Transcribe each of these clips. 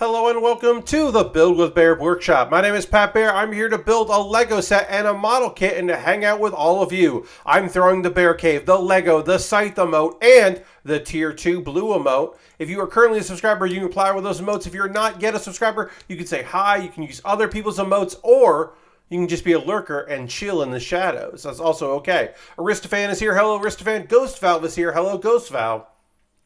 Hello and welcome to the Build with Baer workshop. My name is Pat Baer. I'm here to build a Lego set and a model kit and to hang out with all of you. I'm throwing the Bear Cave, the Lego, the Scythe emote, and the Tier 2 Blue emote. If you are currently a subscriber, you can apply with those emotes. If you're not yet a subscriber, you can say hi, you can use other people's emotes, or you can just be a lurker and chill in the shadows. That's also okay. Aristophan is here. Hello, Aristophan. Ghost Valve is here. Hello, Ghost Valve.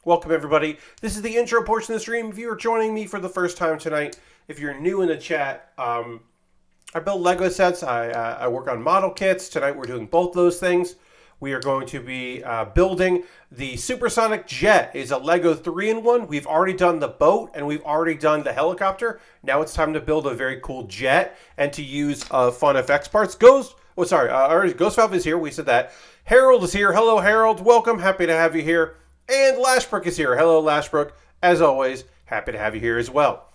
Welcome, everybody. This is the intro portion of the stream. If you are joining me for the first time tonight, if you're new in the chat, I build Lego sets. I work on model kits. Tonight we're doing both those things. We are going to be building the Supersonic jet. It's a Lego 3-in-1. We've already done the boat and we've already done the helicopter. Now it's time to build a very cool jet and to use fun FX parts. Ghost Valve is here. We said that. Harold is here. Hello, Harold. Welcome. Happy to have you here. And Lashbrook is here. Hello, Lashbrook. As always, happy to have you here as well.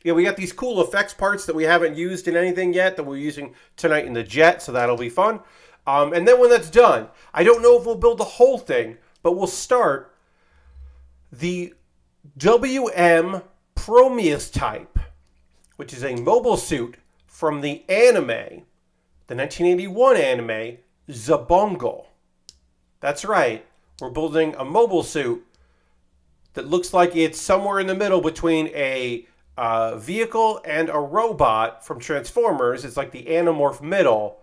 Yeah, we got these cool effects parts that we haven't used in anything yet that we're using tonight in the jet, so that'll be fun. And then when that's done, I don't know if we'll build the whole thing, but we'll start the WM Promeus type, which is a mobile suit from the anime, the 1981 anime, Xabungle. That's right. We're building a mobile suit that looks like it's somewhere in the middle between a vehicle and a robot from Transformers. It's like the Animorph middle,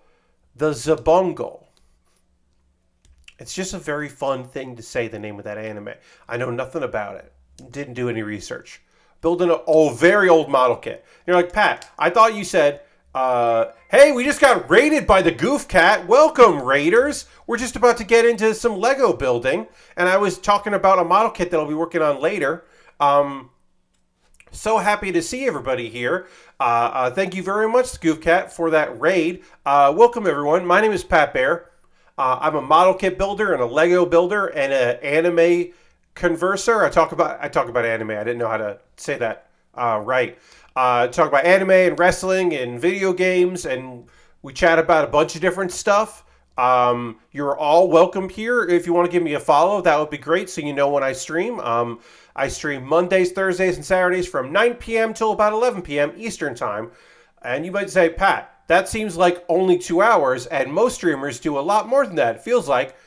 the Xabungle. It's just a very fun thing to say the name of that anime. I know nothing about it. Didn't do any research. Building a very old model kit. You're like, Pat, I thought you said, hey, we just got raided by the Goof Cat. Welcome, raiders. We're just about to get into some Lego building. And I was talking about a model kit that I'll be working on later. So happy to see everybody here. Thank you very much, Goof Cat, for that raid. Welcome, everyone. My name is Pat Baer. I'm a model kit builder and a Lego builder and an anime converser. I talk about anime. I didn't know how to say that right. Talk about anime and wrestling and video games, and we chat about a bunch of different stuff. You're all welcome here. If you want to give me a follow, that would be great, so you know when I stream. I stream Mondays, Thursdays, and Saturdays from 9 p.m. till about 11 p.m. Eastern Time. And you might say, Pat, that seems like only 2 hours, and most streamers do a lot more than that, it feels like.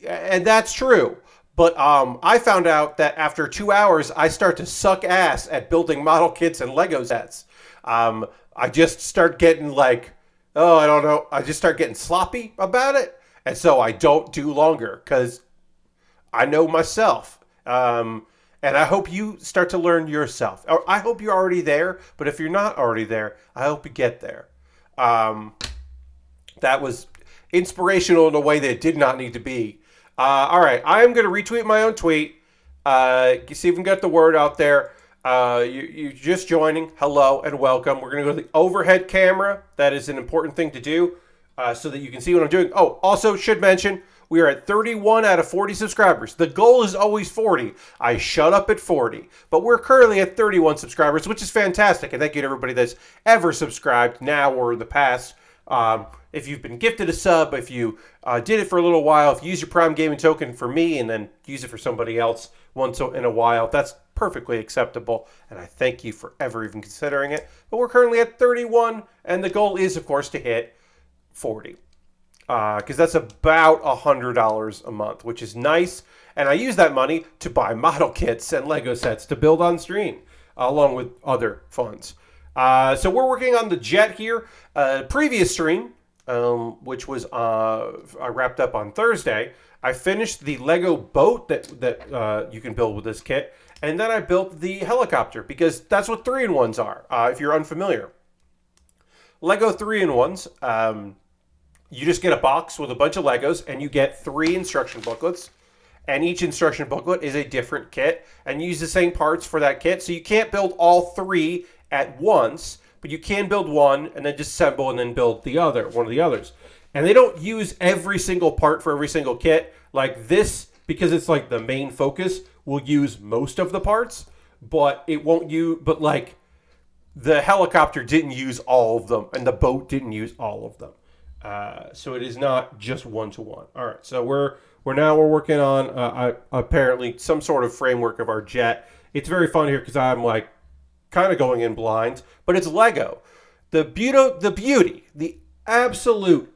And that's true. But I found out that after 2 hours, I start to suck ass at building model kits and Lego sets. I just start getting like, I don't know. I just start getting sloppy about it. And so I don't do longer because I know myself. And I hope you start to learn yourself. Or I hope you're already there. But if you're not already there, I hope you get there. That was inspirational in a way that it did not need to be. All right, I am going to retweet my own tweet. See if we can get the word out there. You're just joining. Hello and welcome. We're going to go to the overhead camera. That is an important thing to do so that you can see what I'm doing. Oh, also should mention, we are at 31 out of 40 subscribers. The goal is always 40. I shut up at 40. But we're currently at 31 subscribers, which is fantastic. And thank you to everybody that's ever subscribed now or in the past. If you've been gifted a sub, if you did it for a little while, if you use your Prime Gaming token for me and then use it for somebody else once in a while, that's perfectly acceptable. And I thank you for ever even considering it. But we're currently at 31, and the goal is, of course, to hit 40. Because that's about $100 a month, which is nice. And I use that money to buy model kits and Lego sets to build on stream, along with other funds. So we're working on the jet here. Previous stream, which was I wrapped up on Thursday, I finished the Lego boat that you can build with this kit, and then I built the helicopter because that's what 3-in-1s are. If you're unfamiliar, Lego 3-in-1s, you just get a box with a bunch of Legos, and you get 3 instruction booklets. And each instruction booklet is a different kit, and you use the same parts for that kit. So you can't build all 3 at once, but you can build one and then disassemble and then build one of the others. And they don't use every single part for every single kit. Like this, because it's like the main focus, will use most of the parts, but it won't use, but like the helicopter didn't use all of them and the boat didn't use all of them. So it is not just one-to-one. All right, so we're working on apparently some sort of framework of our jet. It's very fun here because I'm like kind of going in blind, but it's Lego. The absolute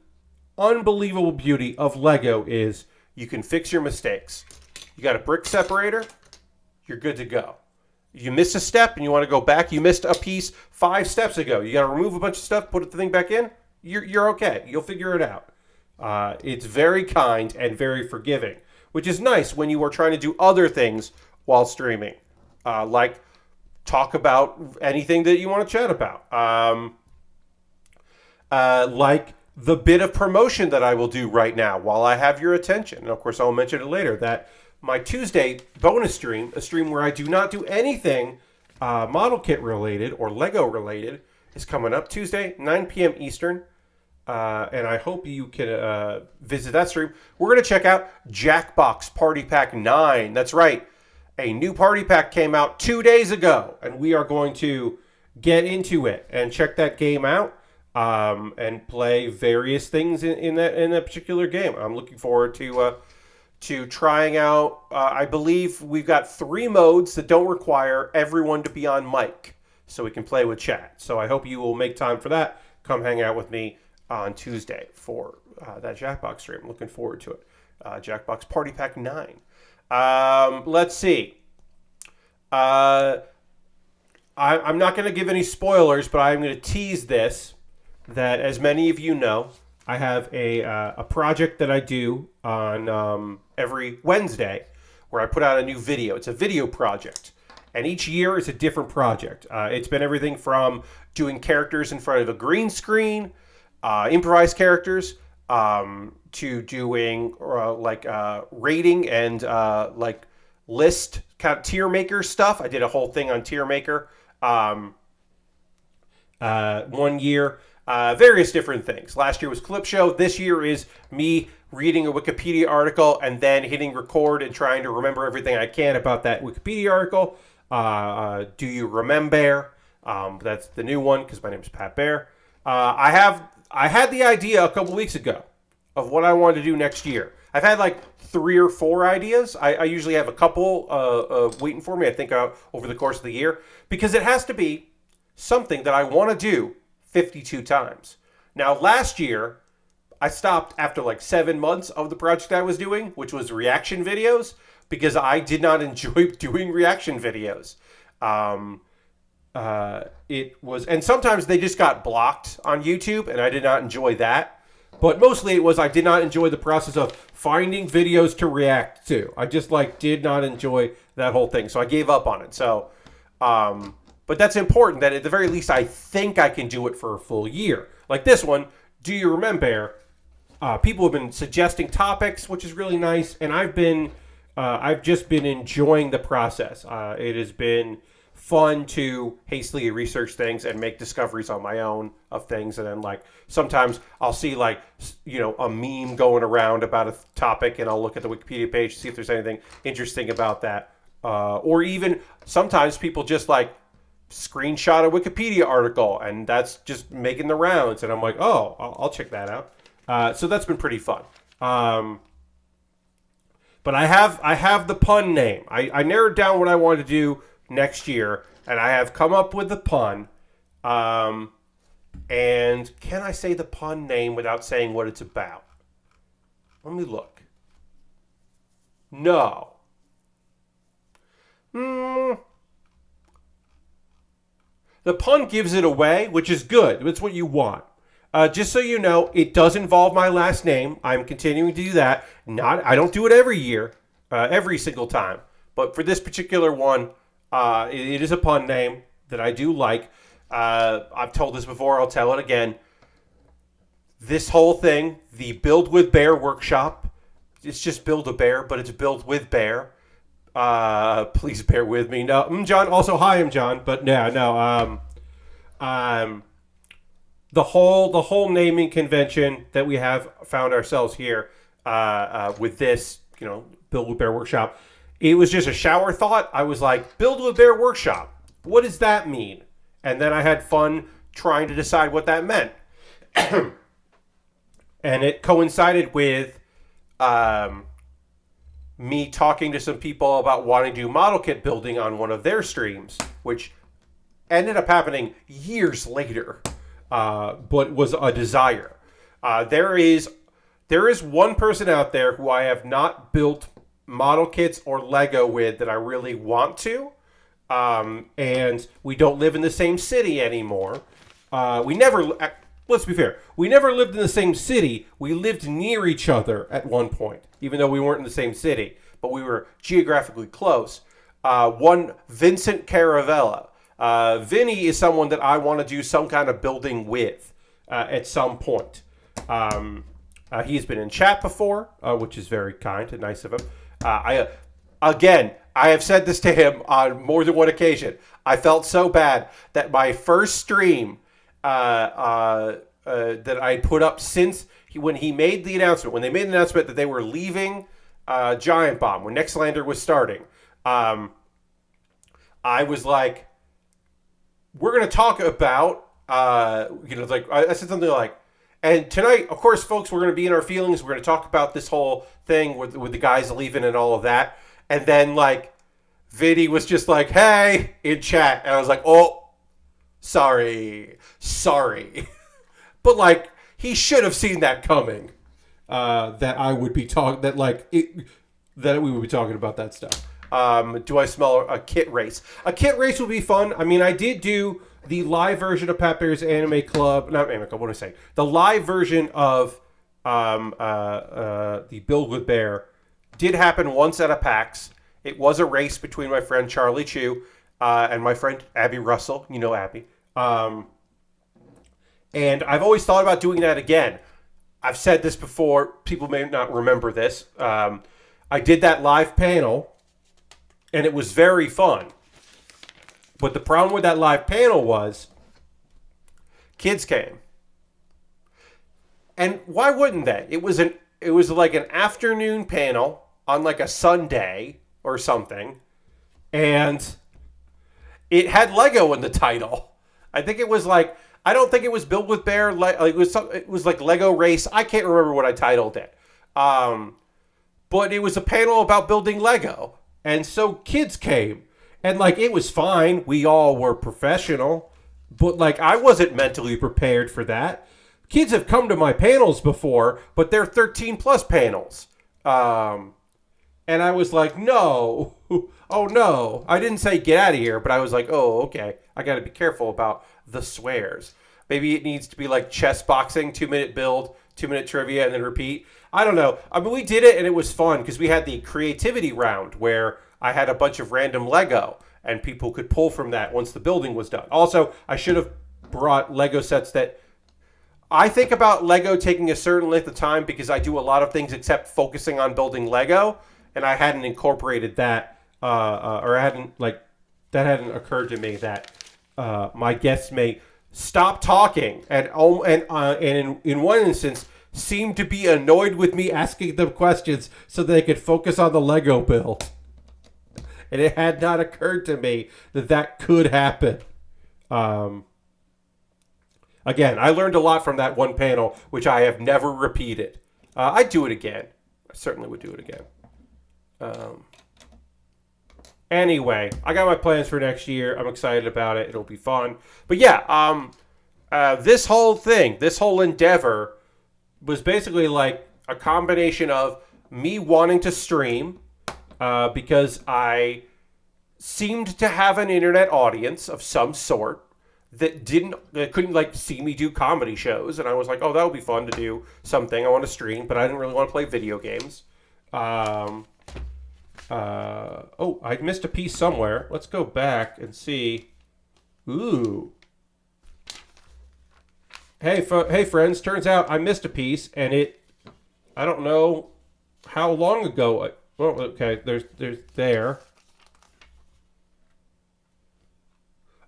unbelievable beauty of Lego is you can fix your mistakes. You got a brick separator, you're good to go. You missed a step and you want to go back. You missed a piece 5 steps ago. You got to remove a bunch of stuff, put the thing back in. You're okay. You'll figure it out. It's very kind and very forgiving, which is nice when you are trying to do other things while streaming, like talk about anything that you want to chat about, like the bit of promotion that I will do right now while I have your attention. And of course, I'll mention it later that my Tuesday bonus stream, a stream where I do not do anything model kit related or Lego related, is coming up Tuesday, 9 p.m. Eastern. And I hope you can visit that stream. We're going to check out Jackbox Party Pack 9. That's right. A new party pack came out 2 days ago, and we are going to get into it and check that game out and play various things in that particular game. I'm looking forward to trying out. I believe we've got 3 modes that don't require everyone to be on mic, so we can play with chat. So I hope you will make time for that. Come hang out with me on Tuesday for that Jackbox stream. Looking forward to it. Jackbox Party Pack 9. Let's see. I'm not going to give any spoilers, but I'm going to tease this, that as many of you know, I have a project that I do on every Wednesday where I put out a new video. It's a video project. And each year is a different project. It's been everything from doing characters in front of a green screen, improvised characters, to doing rating and list kind of tier maker stuff. I did a whole thing on tier maker 1 year. Various different things. Last year was Clip Show. This year is me reading a Wikipedia article and then hitting record and trying to remember everything I can about that Wikipedia article. Do You Remembaer? That's the new one because my name is Pat Baer. I had the idea a couple weeks ago of what I wanted to do next year. I've had like 3 or 4 ideas. I usually have a couple waiting for me, I think, over the course of the year, because it has to be something that I want to do 52 times. Now, last year, I stopped after like 7 months of the project I was doing, which was reaction videos, because I did not enjoy doing reaction videos. It was, and sometimes they just got blocked on YouTube, and I did not enjoy that. But mostly it was I did not enjoy the process of finding videos to react to. I just did not enjoy that whole thing, so I gave up on it. So, but that's important that at the very least I think I can do it for a full year. Like this one, Do You Remembaer? People have been suggesting topics, which is really nice, and I've just been enjoying the process. It has been fun to hastily research things and make discoveries on my own of things, and then sometimes I'll see a meme going around about a topic, and I'll look at the Wikipedia page to see if there's anything interesting about that, or even sometimes people just screenshot a Wikipedia article, and that's just making the rounds, and I'm like, oh, I'll check that out. So that's been pretty fun. But I have the pun name. I narrowed down what I wanted to do next year, and I have come up with the pun. And can I say the pun name without saying what it's about? Let me look. No. The pun gives it away, which is good. It's what you want. Just so you know, it does involve my last name. I'm continuing to do that. I don't do it every year, every single time. But for this particular one, it is a pun name that I do like. I've told this before. I'll tell it again. This whole thing, the Build with Baer workshop, it's just Build a Baer, but it's Build with Baer. Please bear with me. No, John. Also, hi, I'm John. But no. The whole naming convention that we have found ourselves here with this, Build with Baer workshop. It was just a shower thought. I was like, Build with Baer workshop. What does that mean? And then I had fun trying to decide what that meant. And it coincided with me talking to some people about wanting to do model kit building on one of their streams, which ended up happening years later, but was a desire. There is one person out there who I have not built model kits or Lego with that I really want to, and we don't live in the same city anymore. We never, let's be fair, we never lived in the same city. We lived near each other at one point, even though we weren't in the same city, but we were geographically close. One Vincent Caravella. Vinny is someone that I want to do some kind of building with at some point. He's been in chat before, which is very kind and nice of him. I have said this to him on more than one occasion. I felt so bad that my first stream that I put up since when they made the announcement that they were leaving Giant Bomb, when Nextlander was starting, I was like, we're going to talk about, I said something like, and tonight, of course, folks, we're going to be in our feelings. We're going to talk about this whole thing with the guys leaving and all of that. And then, like, Vinny was just like, hey, in chat. And I was like, oh, sorry. But, like, he should have seen that coming. That I would be talking, that we would be talking about that stuff. Do I smell a kit race? A kit race would be fun. I mean, I did do the live version of Pat Bear's Anime Club. Not Anime Club, what am I saying? The live version of the Build with Baer did happen once at a PAX. It was a race between my friend Charlie Chu and my friend Abby Russell. You know Abby. And I've always thought about doing that again. I've said this before. People may not remember this. I did that live panel, and it was very fun. But the problem with that live panel was kids came. And why wouldn't they? It was like an afternoon panel on like a Sunday or something. And it had Lego in the title. I think it was like, I don't think it was Build with Baer. It was like Lego Race. I can't remember what I titled it. But it was a panel about building Lego. And so kids came. And, like, it was fine. We all were professional. But, like, I wasn't mentally prepared for that. Kids have come to my panels before, but they're 13-plus panels. And I was like, no. Oh, no. I didn't say get out of here, but I was like, oh, okay. I got to be careful about the swears. Maybe it needs to be like chess boxing, 2-minute build, 2-minute trivia, and then repeat. I don't know. I mean, we did it, and it was fun because we had the creativity round where I had a bunch of random Lego, and people could pull from that once the building was done. Also, I should have brought Lego sets that... I think about Lego taking a certain length of time because I do a lot of things except focusing on building Lego, and I hadn't incorporated that, or I hadn't, like, that hadn't occurred to me that my guests may stop talking and in one instance seemed to be annoyed with me asking them questions so they could focus on the Lego build. And it had not occurred to me that could happen. Again, I learned a lot from that one panel, which I have never repeated. I'd do it again. I certainly would do it again. Anyway, I got my plans for next year. I'm excited about it. It'll be fun. But yeah, this whole thing, this whole endeavor was basically like a combination of me wanting to stream, because I seemed to have an internet audience of some sort that couldn't like see me do comedy shows, and I was like, oh, that would be fun to do something. I want to stream, but I didn't really want to play video games. Oh, I missed a piece somewhere. Let's go back and see. Ooh. Hey, friends, turns out I missed a piece, and I don't know how long ago. Well, okay, there's there.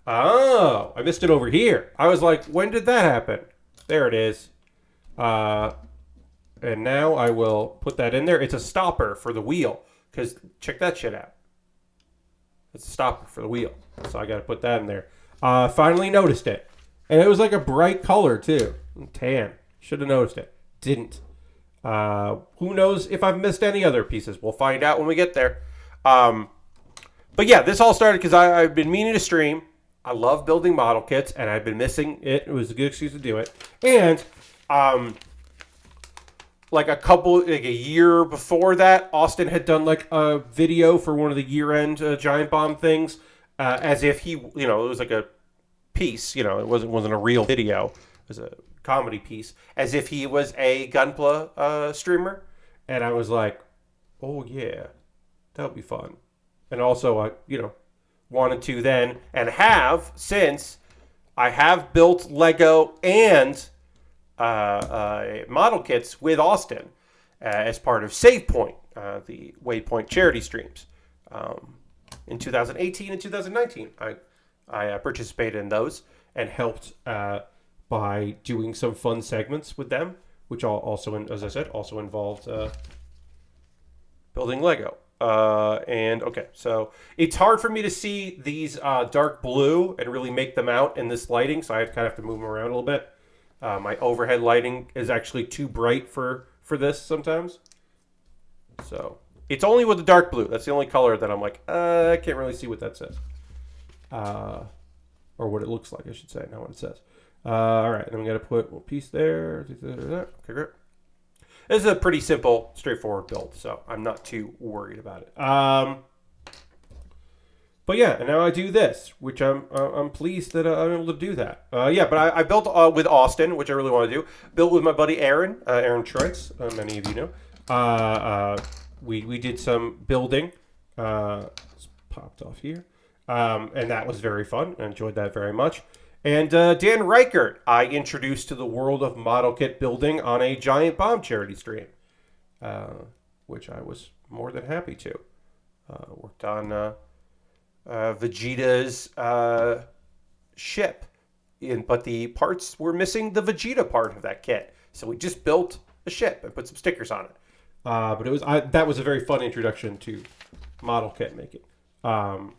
Oh, I missed it over here. I was like, when did that happen? There it is. And now I will put that in there. It's a stopper for the wheel, because check that shit out. It's a stopper for the wheel. So I got to put that in there. Finally noticed it. And it was like a bright color, too. Tan. Should have noticed it. Didn't. Who knows if I've missed any other pieces. We'll find out when we get there. But yeah, this all started because I've been meaning to stream. I love building model kits, and I've been missing it. It was a good excuse to do it. And like a year before that, Austin had done like a video for one of the year-end Giant Bomb things, as if he, it was like a piece. It wasn't a real video. It was a comedy piece, as if he was a Gunpla streamer. And I was like, oh yeah, that would be fun. And also, I wanted to then and have since I have built Lego and model kits with Austin as part of Save Point, the Waypoint charity streams. In 2018 and 2019, I participated in those and helped by doing some fun segments with them, which also, as I said, also involved building Lego. So it's hard for me to see these dark blue and really make them out in this lighting, so I kind of have to move them around a little bit. My overhead lighting is actually too bright for this sometimes. So it's only with the dark blue. That's the only color that I'm like, I can't really see what that says. Or what it looks like, I should say, not what it says. All right, then we got to put a piece there. Okay, great. This is a pretty simple, straightforward build, so I'm not too worried about it. But yeah, and now I do this, which I'm pleased that I'm able to do that. But I built with Austin, which I really want to do. Built with my buddy Aaron Troitz, many of you know. We did some building. It's popped off here. And that was very fun. I enjoyed that very much. And Dan Reichert, I introduced to the world of model kit building on a Giant Bomb charity stream, which I was more than happy to. Worked on Vegeta's ship, but the parts were missing the Vegeta part of that kit, so we just built a ship and put some stickers on it. But that was a very fun introduction to model kit making, and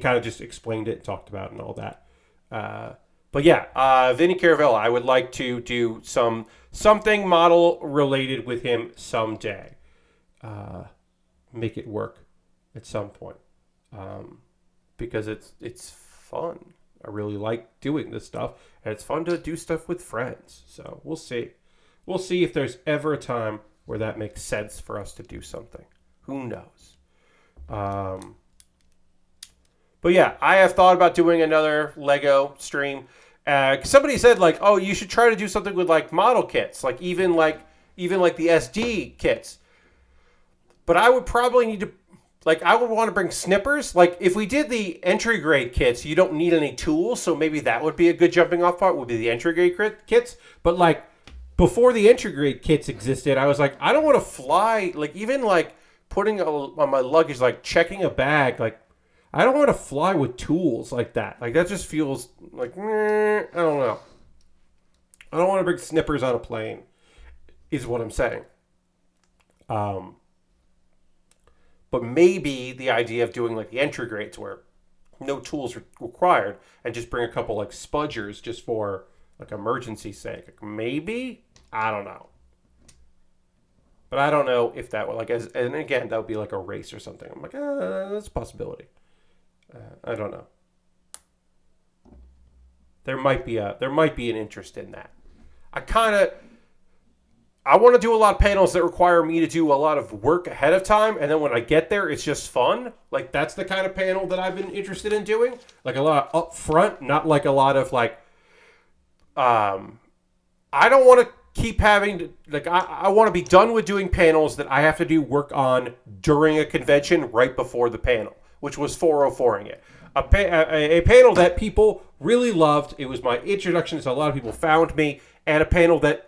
kind of just explained it, talked about it, and all that. But yeah, Vinny Caravella, I would like to do something model related with him someday. Make it work at some point. Because it's fun. I really like doing this stuff, and it's fun to do stuff with friends. So we'll see. We'll see if there's ever a time where that makes sense for us to do something. Who knows? But yeah, I have thought about doing another Lego stream. Somebody said like, oh, you should try to do something with like model kits, like even like the SD kits. But I would probably need to. Like, I would want to bring snippers. Like, if we did the entry grade kits, you don't need any tools, so maybe that would be a good jumping off part, would be the entry grade kits. But, like, before the entry grade kits existed, I was like, I don't want to fly. Like, even, like, putting on my luggage, like, checking a bag, like, I don't want to fly with tools like that. Like, that just feels like, I don't know. I don't want to bring snippers on a plane, is what I'm saying. But maybe the idea of doing like the entry grades where no tools are required and just bring a couple like spudgers just for like emergency sake. Like, maybe? I don't know. But I don't know if that would like, and again, that would be like a race or something. I'm like, that's a possibility. I don't know. There might be an interest in that. I want to do a lot of panels that require me to do a lot of work ahead of time, and then when I get there, it's just fun. Like, that's the kind of panel that I've been interested in doing. Like, a lot up front, not like a lot of, like, I don't want to keep having to, like, I want to be done with doing panels that I have to do work on during a convention right before the panel, which was 404ing it. A panel that people really loved. It was my introduction, so a lot of people found me, and a panel that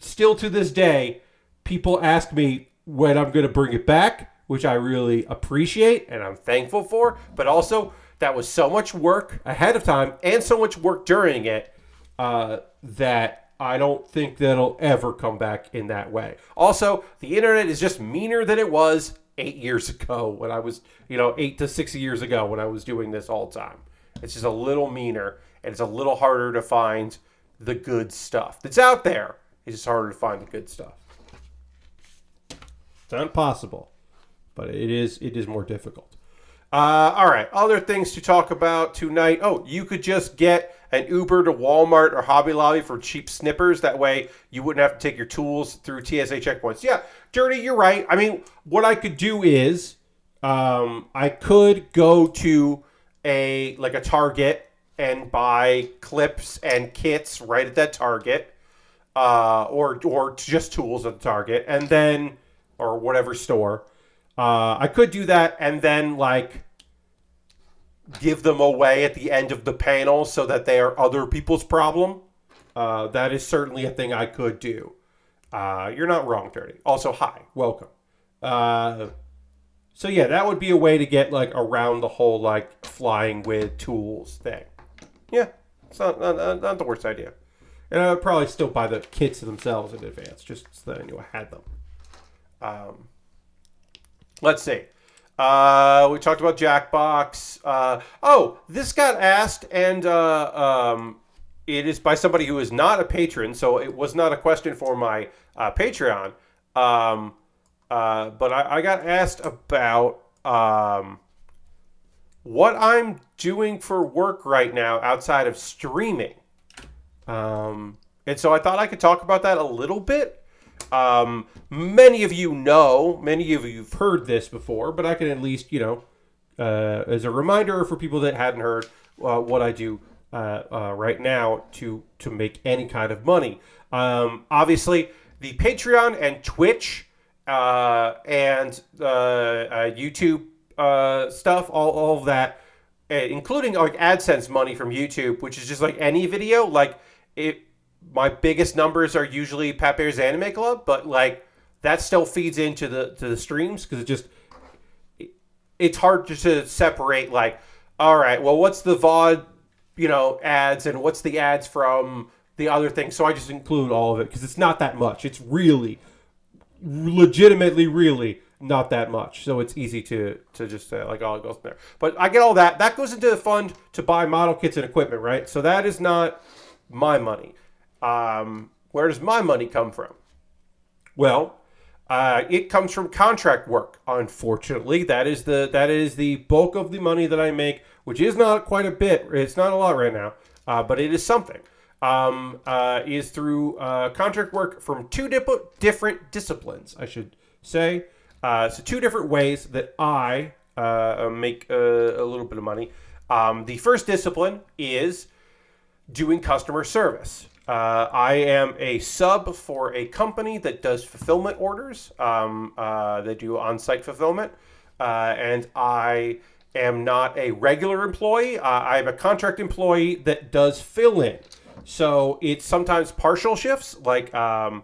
still to this day, people ask me when I'm going to bring it back, which I really appreciate and I'm thankful for. But also, that was so much work ahead of time and so much work during it that I don't think that'll ever come back in that way. Also, the internet is just meaner than it was 8 years ago when I was, 8 to 6 years ago when I was doing this all the time. It's just a little meaner, and it's a little harder to find the good stuff that's out there. It's just harder to find the good stuff. It's not impossible, but it is more difficult. All right. Other things to talk about tonight. Oh, you could just get an Uber to Walmart or Hobby Lobby for cheap snippers. That way you wouldn't have to take your tools through TSA checkpoints. Yeah, Dirty, you're right. I mean, what I could do is I could go to a Target and buy clips and kits right at that Target, or just tools at the Target, and then or whatever store. I could do that and then give them away at the end of the panel so that they are other people's problem. That is certainly a thing I could do. You're not wrong, Dirty. Also, hi, welcome. So yeah, that would be a way to get around the whole flying with tools thing. Yeah, it's not the worst idea. And I would probably still buy the kits themselves in advance, just so that I knew I had them. Let's see. We talked about Jackbox. This got asked, and it is by somebody who is not a patron, so it was not a question for my Patreon. But I got asked about what I'm doing for work right now outside of streaming. And so I thought I could talk about that a little bit. Many of you know, many of you have heard this before, but I can at least, as a reminder for people that hadn't heard what I do right now to make any kind of money. Obviously, the Patreon and Twitch and YouTube stuff, all of that, including AdSense money from YouTube, which is just like any video, my biggest numbers are usually Pat Baer's Anime Club, but that still feeds into the streams because it's hard to separate all right, well, what's the VOD ads and what's the ads from the other thing. So I just include all of it because it's not that much. It's really legitimately really not that much. So it's easy to just say it goes in there. But I get all that. That goes into the fund to buy model kits and equipment, right? So that is not my money. Where does my money come from? Well, it comes from contract work. Unfortunately, that is the bulk of the money that I make, which is not quite a bit. It's not a lot right now, but it is something. Is through contract work from two different disciplines, I should say. So two different ways that I make a little bit of money. The first discipline is doing customer service. I am a sub for a company that does fulfillment orders. They do on-site fulfillment. And I am not a regular employee. I'm a contract employee that does fill-in. So it's sometimes partial shifts, we have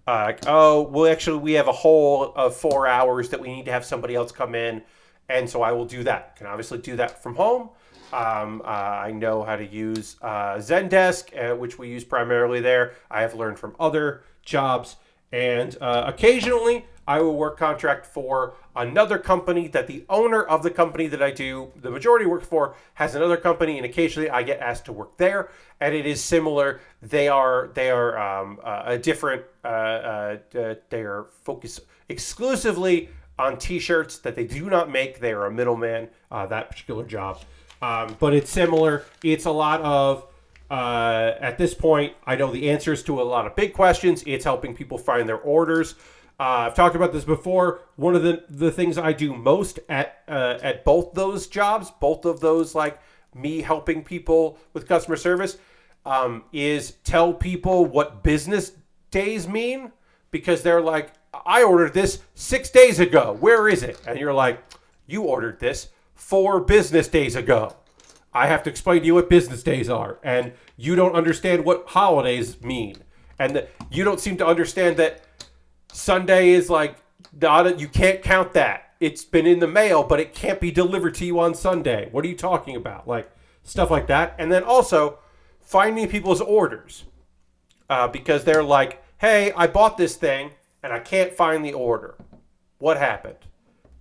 a whole of 4 hours that we need to have somebody else come in. And so I will do that. Can obviously do that from home. I know how to use Zendesk, which we use primarily there. I have learned from other jobs. And occasionally, I will work contract for another company that the owner of the company that I do the majority work for has another company, and occasionally I get asked to work there. And it is similar. They are a different. They are focused exclusively on T-shirts that they do not make. They are a middleman. That particular job. But it's similar. It's a lot of, at this point, I know the answers to a lot of big questions. It's helping people find their orders. I've talked about this before. One of the things I do most at both those jobs, both of those, me helping people with customer service, is tell people what business days mean. Because they're like, I ordered this 6 days ago. Where is it? And you're like, you ordered this 4 business days ago. I have to explain to you what business days are. And you don't understand what holidays mean. And you don't seem to understand that Sunday is you can't count that. It's been in the mail, but it can't be delivered to you on Sunday. What are you talking about? Stuff like that. And then also finding people's orders. Because they're like, hey, I bought this thing and I can't find the order. What happened?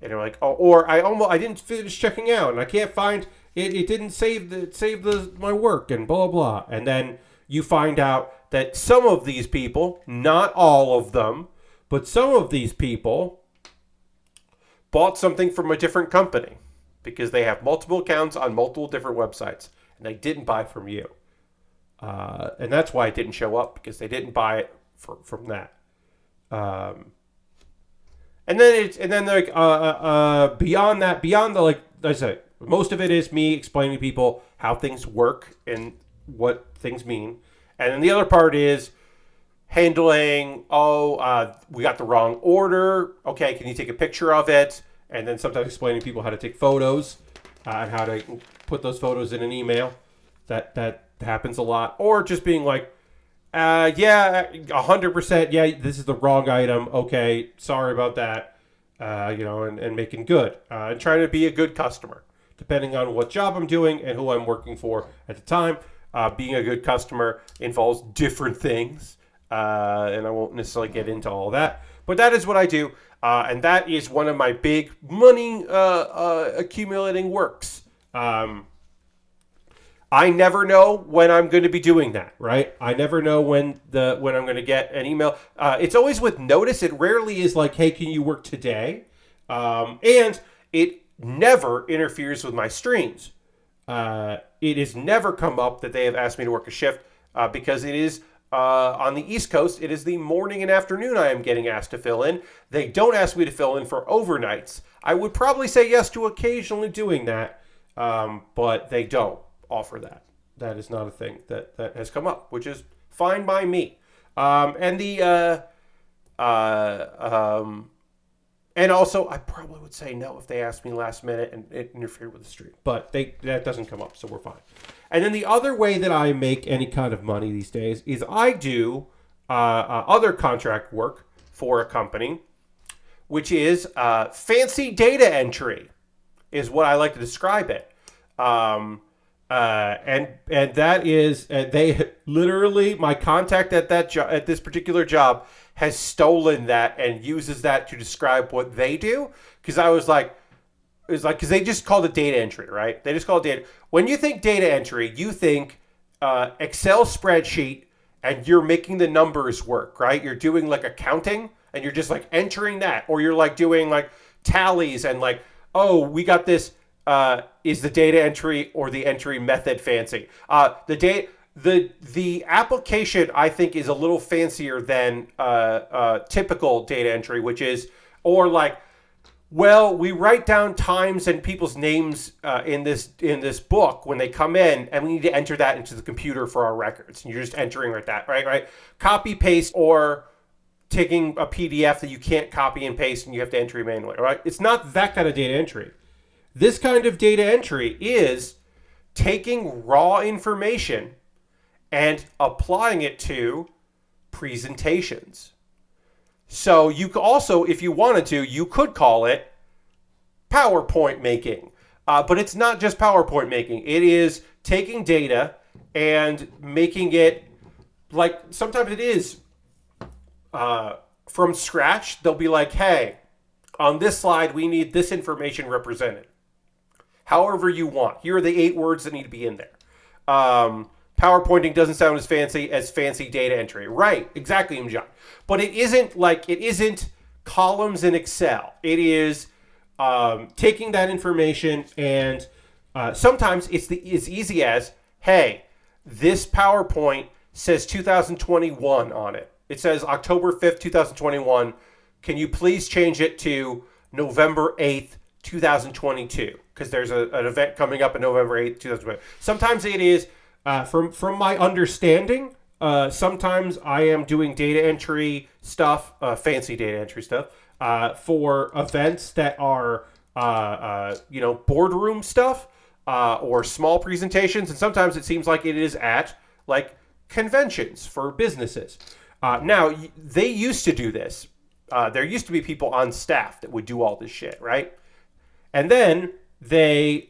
And they're like, oh, or I didn't finish checking out and I can't find it. It didn't save my work and blah, blah. And then you find out that some of these people, not all of them, but some of these people bought something from a different company because they have multiple accounts on multiple different websites, and they didn't buy from you. And that's why it didn't show up, because they didn't buy it from that. And then beyond that, beyond the, like I said, most of it is me explaining to people how things work and what things mean. And then the other part is handling, we got the wrong order. Okay, can you take a picture of it? And then sometimes explaining to people how to take photos and how to put those photos in an email. That happens a lot. Or just being like, 100%, yeah, this is the wrong item. Okay, sorry about that. And making good. And trying to be a good customer, depending on what job I'm doing and who I'm working for at the time. Being a good customer involves different things, and I won't necessarily get into all that. But that is what I do, and that is one of my big money accumulating works. I never know when I'm going to be doing that, right? I never know when I'm going to get an email. It's always with notice. It rarely is like, hey, can you work today? And it never interferes with my streams. It has never come up that they have asked me to work a shift because it is on the East Coast. It is the morning and afternoon I am getting asked to fill in. They don't ask me to fill in for overnights. I would probably say yes to occasionally doing that, but they don't offer that. That is not a thing that has come up, which is fine by me. And also, I probably would say no if they asked me last minute and it interfered with the stream. But that doesn't come up, so we're fine. And then the other way that I make any kind of money these days is I do other contract work for a company, which is fancy data entry, is what I like to describe it. And that is, they literally, my contact at that at this particular job has stolen that and uses that to describe what they do. Because because they just called it data entry, right? They just call it data. When you think data entry, you think Excel spreadsheet, and you're making the numbers work, right? You're doing like accounting, and you're just like entering that, or you're like doing like tallies and like, oh, we got this. Is the data entry or the entry method fancy? The application, I think, is a little fancier than typical data entry, which is, or like, well, we write down times and people's names in this book when they come in, and we need to enter that into the computer for our records. And you're just entering like that, right? Copy paste, or taking a PDF that you can't copy and paste and you have to enter manually, right? It's not that kind of data entry. This kind of data entry is taking raw information and applying it to presentations. So you could also, if you wanted to, you could call it PowerPoint making. But it's not just PowerPoint making. It is taking data and making it, like, sometimes it is from scratch. They'll be like, hey, on this slide, we need this information represented. However you want. Here are the 8 words that need to be in there. PowerPointing doesn't sound as fancy data entry. Right, exactly, John. But it isn't columns in Excel. It is taking that information, and sometimes it's as easy as, hey, this PowerPoint says 2021 on it. It says October 5th, 2021. Can you please change it to November 8th, 2022? Because there's an event coming up on November 8th, 2022. Sometimes it is, from my understanding, sometimes I am doing data entry stuff, fancy data entry stuff, for events that are, boardroom stuff, or small presentations. And sometimes it seems like it is at, like, conventions for businesses. Now, they used to do this. There used to be people on staff that would do all this shit, right? And then they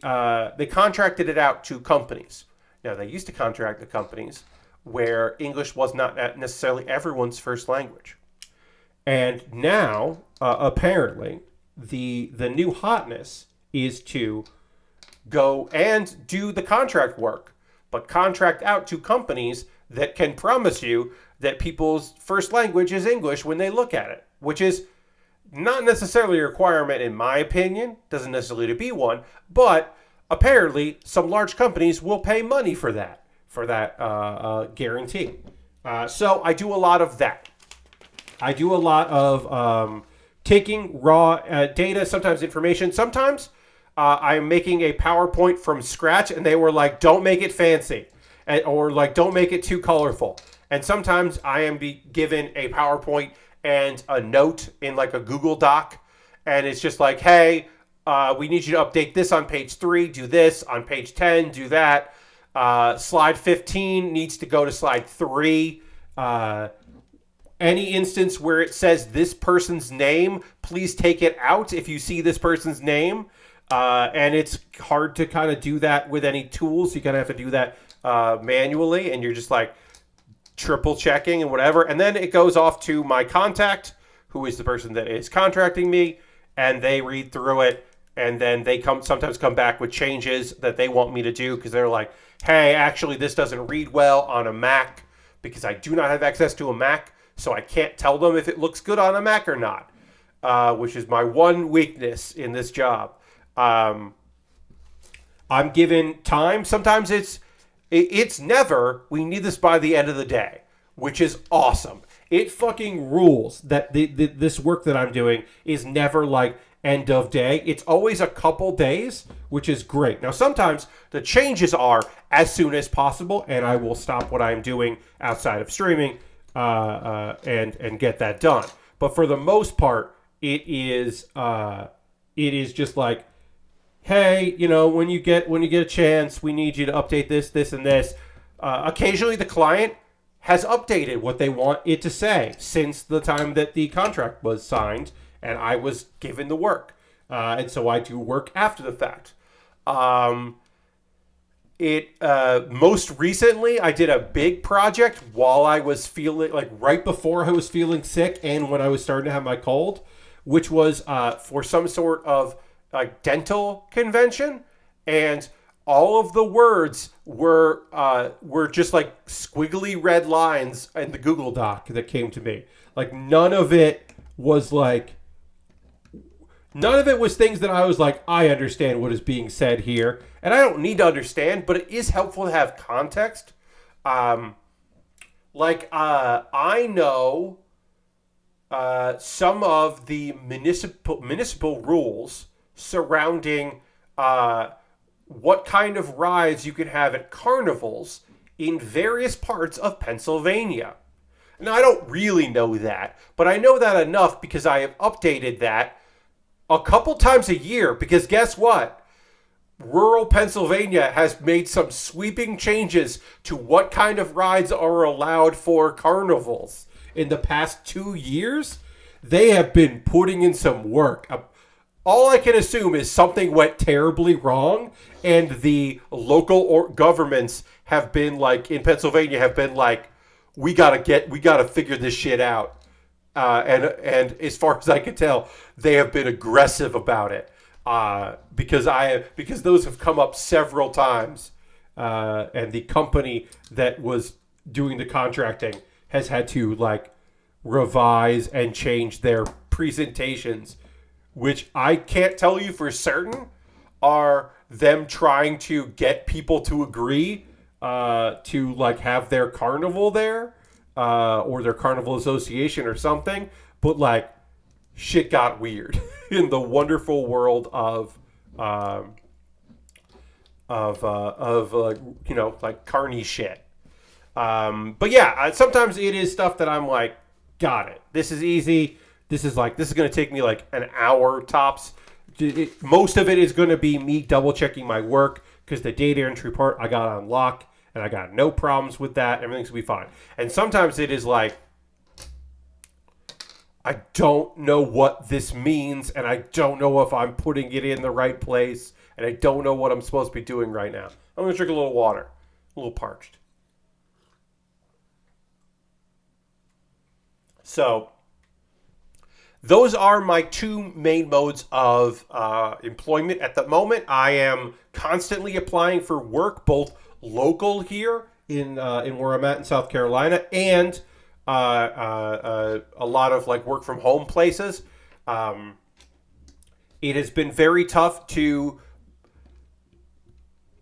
contracted it out to companies. Now, they used to contract the companies where English was not necessarily everyone's first language. And now, apparently, the new hotness is to go and do the contract work, but contract out to companies that can promise you that people's first language is English when they look at it, which is not necessarily a requirement in my opinion, doesn't necessarily to be one, but apparently some large companies will pay money for that guarantee. So I do a lot of that. I do a lot of taking raw data, sometimes information. Sometimes I'm making a PowerPoint from scratch, and they were like, "Don't make it fancy," or like, "Don't make it too colorful." And sometimes I am given a PowerPoint and a note in like a Google Doc, and it's just like, "Hey, we need you to update this on page 3. Do this on page 10. Do that. Slide 15 needs to go to slide 3." Any instance where it says this person's name, please take it out if you see this person's name. And it's hard to kind of do that with any tools. You kind of have to do that manually, and you're just like triple checking and whatever. And then it goes off to my contact, who is the person that is contracting me, and they read through it, and then they sometimes come back with changes that they want me to do because they're like, "Hey, actually, this doesn't read well on a Mac because I do not have access to a Mac. So I can't tell them if it looks good on a Mac or not," which is my one weakness in this job. I'm given time. Sometimes it's never, "We need this by the end of the day," which is awesome. It fucking rules that this work that I'm doing is never like end of day. It's always a couple days, which is great. Now, sometimes the changes are as soon as possible, and I will stop what I'm doing outside of streaming and get that done. But for the most part, it is just like, "Hey, when you get a chance, we need you to update this, and this." Occasionally, the client has updated what they want it to say since the time that the contract was signed, and I was given the work, and so I do work after the fact. Most recently, I did a big project while I was feeling like right before I was feeling sick and when I was starting to have my cold, which was for some sort of like dental convention, and all of the words were just like squiggly red lines in the Google Doc that came to me. Like none of it was things that I was like, "I understand what is being said here." And I don't need to understand, but it is helpful to have context. I know some of the municipal rules surrounding what kind of rides you can have at carnivals in various parts of Pennsylvania. Now, I don't really know that, but I know that enough because I have updated that a couple times a year, because guess what? Rural Pennsylvania has made some sweeping changes to what kind of rides are allowed for carnivals. In the past 2 years, they have been putting in some work. All I can assume is something went terribly wrong, and the local governments have been like, in Pennsylvania, have been like, we gotta figure this shit out. And as far as I can tell, they have been aggressive about it. Because those have come up several times, and the company that was doing the contracting has had to like revise and change their presentations, which I can't tell you for certain are them trying to get people to agree to like have their carnival there, or their carnival association or something, but like shit got weird in the wonderful world of like carny shit. But yeah, sometimes it is stuff that I'm like, got it. This is easy. This is going to take me like an hour tops. Most of it is going to be me double checking my work because the data entry part I got on lock and I got no problems with that. Everything's going to be fine. And sometimes it is like, I don't know what this means, and I don't know if I'm putting it in the right place, and I don't know what I'm supposed to be doing right now. I'm going to drink a little water. A little parched. So, those are my two main modes of employment. At the moment, I am constantly applying for work, both local here in where I'm at in South Carolina, and a lot of like work from home places. It has been very tough to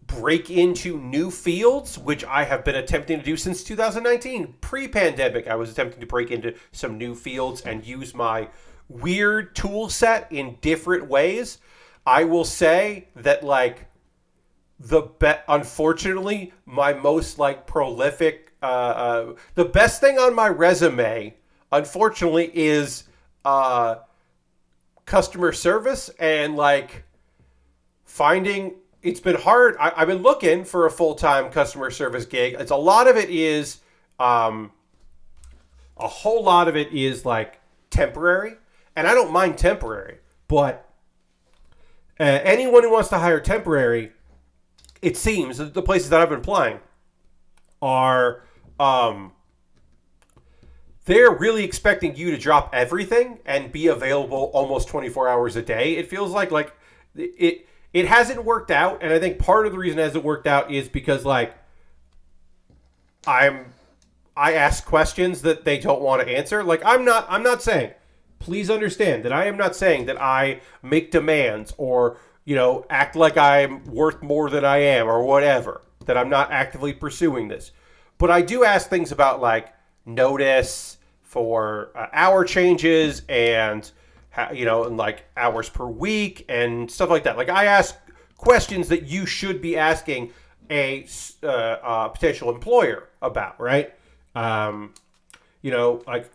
break into new fields, which I have been attempting to do since 2019. Pre-pandemic, I was attempting to break into some new fields and use my weird tool set in different ways. I will say that, like, unfortunately, my most, like, prolific, the best thing on my resume, unfortunately, is customer service and, like, finding. It's been hard. I've been looking for a full-time customer service gig. It's a lot of it is, a whole lot of it is, like, temporary, and I don't mind temporary, but anyone who wants to hire temporary, it seems that the places that I've been applying are, they're really expecting you to drop everything and be available almost 24 hours a day. It feels like it hasn't worked out, and I think part of the reason it hasn't worked out is because, like, I ask questions that they don't want to answer. Like, I'm not saying, please understand that I am not saying that I make demands or, act like I'm worth more than I am or whatever, that I'm not actively pursuing this. But I do ask things about, like, notice for hour changes and, and, like, hours per week and stuff like that. Like, I ask questions that you should be asking a potential employer about, right? Like,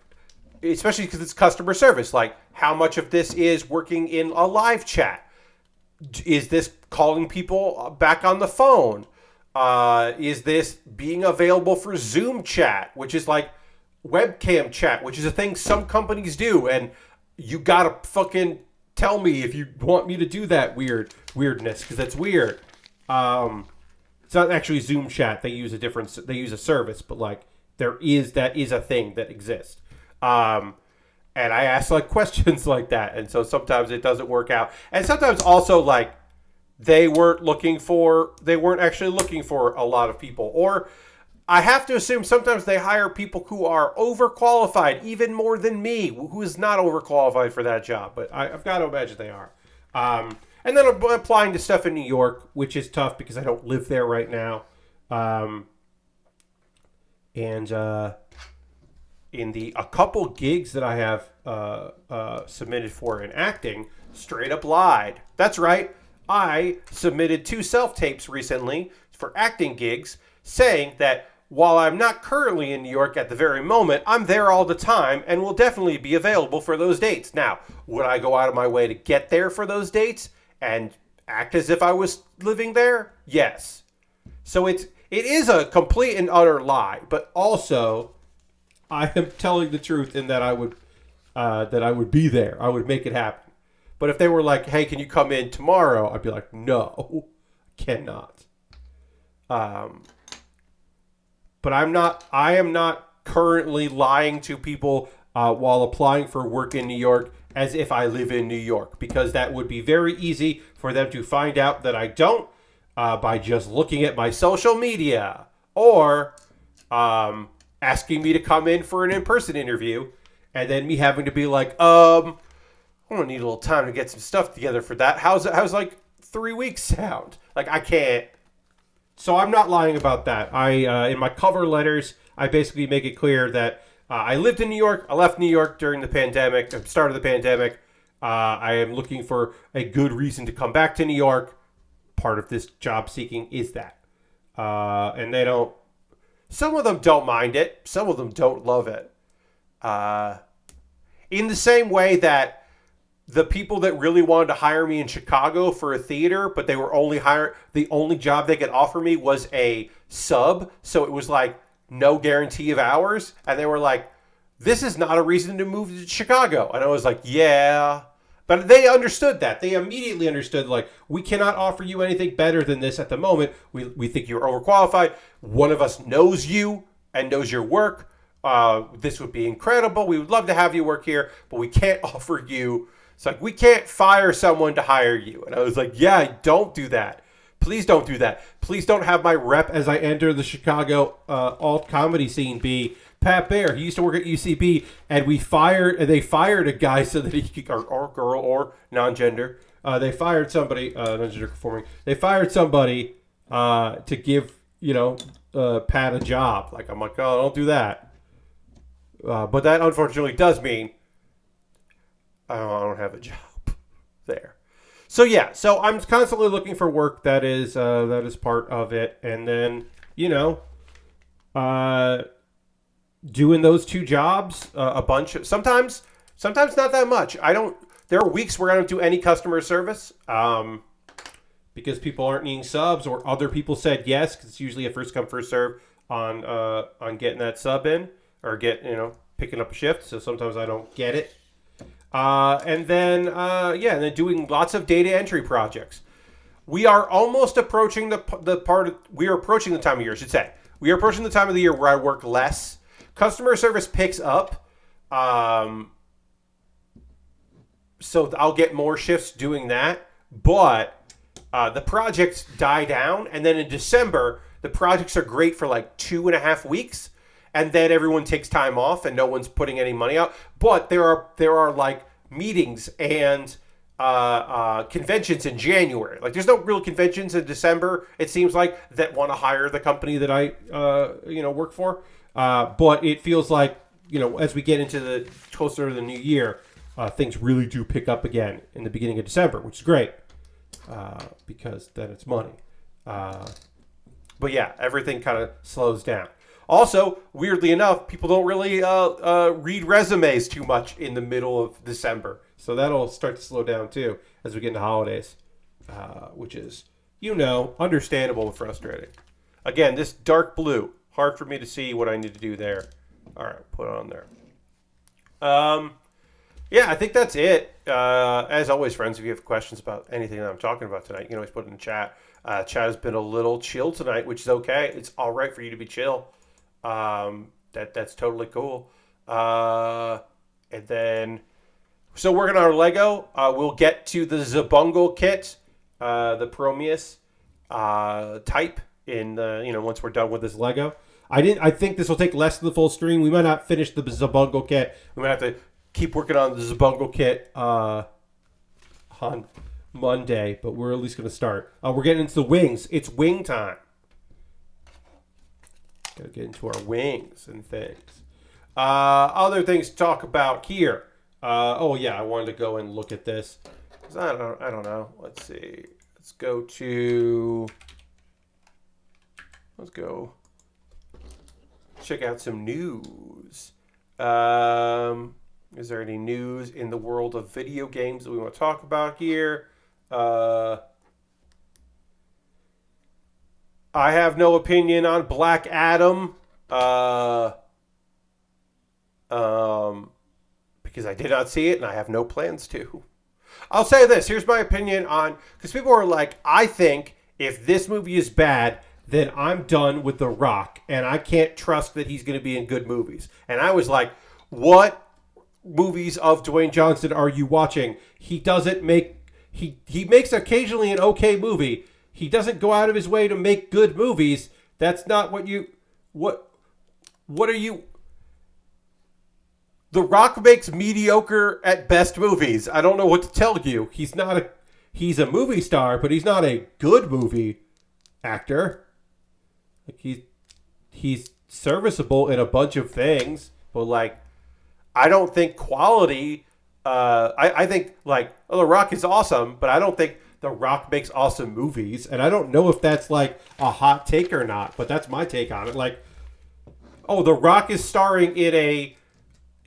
especially because it's customer service. Like, how much of this is working in a live chat? Is this calling people back on the phone? Is this being available for Zoom chat, which is like webcam chat, which is a thing some companies do, and you gotta fucking tell me if you want me to do that weirdness, because that's weird. It's not actually Zoom chat. They use a service, but, like, that is a thing that exists. And I ask, like, questions like that, and so sometimes it doesn't work out, and sometimes also, like, they weren't actually looking for a lot of people, or I have to assume sometimes they hire people who are overqualified, even more than me, who is not overqualified for that job. But I've got to imagine they are. And then I'm applying to stuff in New York, which is tough because I don't live there right now. In a couple gigs that I have submitted for in acting, straight up lied. That's right. I submitted 2 self-tapes recently for acting gigs saying that while I'm not currently in New York at the very moment, I'm there all the time and will definitely be available for those dates. Now, would I go out of my way to get there for those dates and act as if I was living there? Yes. So it is a complete and utter lie, but also I am telling the truth in that I would be there. I would make it happen. But if they were like, "Hey, can you come in tomorrow?" I'd be like, "No, cannot." But I am not currently lying to people while applying for work in New York as if I live in New York, because that would be very easy for them to find out that I don't by just looking at my social media or asking me to come in for an in-person interview, and then me having to be like, I'm gonna need a little time to get some stuff together for that. How's like 3 weeks sound? Like, I can't. So I'm not lying about that. I in my cover letters, I basically make it clear that I lived in New York. I left New York during the pandemic, the start of the pandemic. I am looking for a good reason to come back to New York. Part of this job seeking is that. And they don't. Some of them don't mind it. Some of them don't love it. In the same way that the people that really wanted to hire me in Chicago for a theater, but they were the only job they could offer me was a sub. So it was like no guarantee of hours. And they were like, "This is not a reason to move to Chicago." And I was like, "Yeah." But they understood that. They immediately understood, like, we cannot offer you anything better than this at the moment. We think you're overqualified. One of us knows you and knows your work. This would be incredible. We would love to have you work here, but we can't offer you. It's like, we can't fire someone to hire you. And I was like, yeah, don't do that. Please don't do that. Please don't have my rep as I enter the Chicago alt comedy scene be Pat Baer. He used to work at UCB, and they fired a guy so that he could, or girl, or non-gender. They fired somebody, non-gender conforming. They fired somebody to give, Pat a job. Like, I'm like, oh, don't do that. But that unfortunately does mean I don't have a job there. So yeah, so I'm constantly looking for work that is part of it, and then doing those two jobs a bunch. Sometimes not that much. There are weeks where I don't do any customer service because people aren't needing subs, or other people said yes, because it's usually a first come first serve on getting that sub in, or picking up a shift. So sometimes I don't get it. And then doing lots of data entry projects. We are almost approaching we are approaching the time of year, I should say. We are approaching the time of the year where I work less. Customer service picks up. So I'll get more shifts doing that. But the projects die down. And then in December, the projects are great for like 2.5 weeks. And then everyone takes time off and no one's putting any money out. But there are like meetings and conventions in January. Like, there's no real conventions in December, it seems like, that want to hire the company that I work for. But it feels like, as we get into the closer to the new year, things really do pick up again in the beginning of December, which is great because then it's money. But yeah, everything kind of slows down. Also, weirdly enough, people don't really read resumes too much in the middle of December. So that'll start to slow down too as we get into holidays, which is, understandable and frustrating. Again, this dark blue, hard for me to see what I need to do there. All right, put it on there. Yeah, I think that's it. As always, friends, if you have questions about anything that I'm talking about tonight, you can always put it in the chat. Chat has been a little chill tonight, which is okay. It's all right for you to be chill. That's totally cool. And then, so working on our Lego, we'll get to the Xabungle kit, the Promeus type in the, once we're done with this Lego. I think this will take less than the full stream. We might not finish the Xabungle kit. We might have to keep working on the Xabungle kit on Monday, but we're at least going to start. We're getting into the wings. It's wing time. Gotta get into our wings and things. Other things to talk about here. I wanted to go and look at this. I don't know. Let's see. Let's go check out some news. Is there any news in the world of video games that we want to talk about here? I have no opinion on Black Adam. Because I did not see it and I have no plans to. I'll say this. Here's my opinion on... Because people are like, I think if this movie is bad, then I'm done with The Rock. And I can't trust that he's going to be in good movies. And I was like, what movies of Dwayne Johnson are you watching? He doesn't make... He makes occasionally an okay movie. He doesn't go out of his way to make good movies. That's not what you... What are you... The Rock makes mediocre at best movies. I don't know what to tell you. He's a movie star, but he's not a good movie actor. Like he's serviceable in a bunch of things, but like I don't think quality I think The Rock is awesome, but I don't think The Rock makes awesome movies, and I don't know if that's like a hot take or not, but that's my take on it. Like, oh, The Rock is starring in a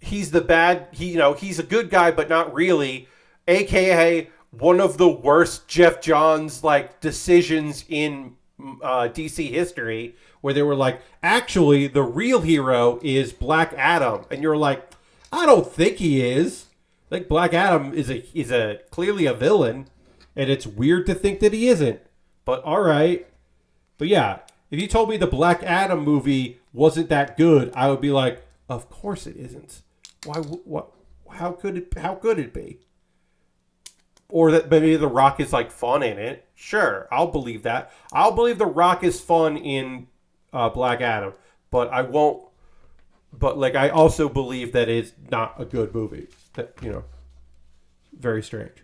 he's the bad, he's a good guy, but not really, aka one of the worst Jeff Johns decisions in DC history, where they were like, actually, the real hero is Black Adam, and you're like, I don't think he is. Like, Black Adam is a clearly a villain, and it's weird to think that he isn't. But all right. But yeah, if you told me the Black Adam movie wasn't that good, I would be like, of course it isn't. Why? What? How could it be? Or that maybe The Rock is fun in it. Sure, I'll believe that. I'll believe The Rock is fun in Black Adam, but I won't But like, I also believe that it's not a good movie. That, you know, very strange.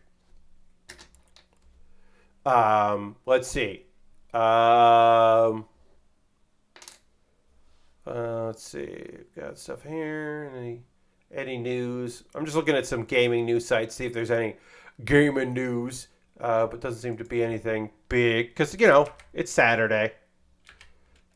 Let's see. Um, let's see. Got stuff here. Any news? I'm just looking at some gaming news sites, see if there's any gaming news. But doesn't seem to be anything big because it's Saturday.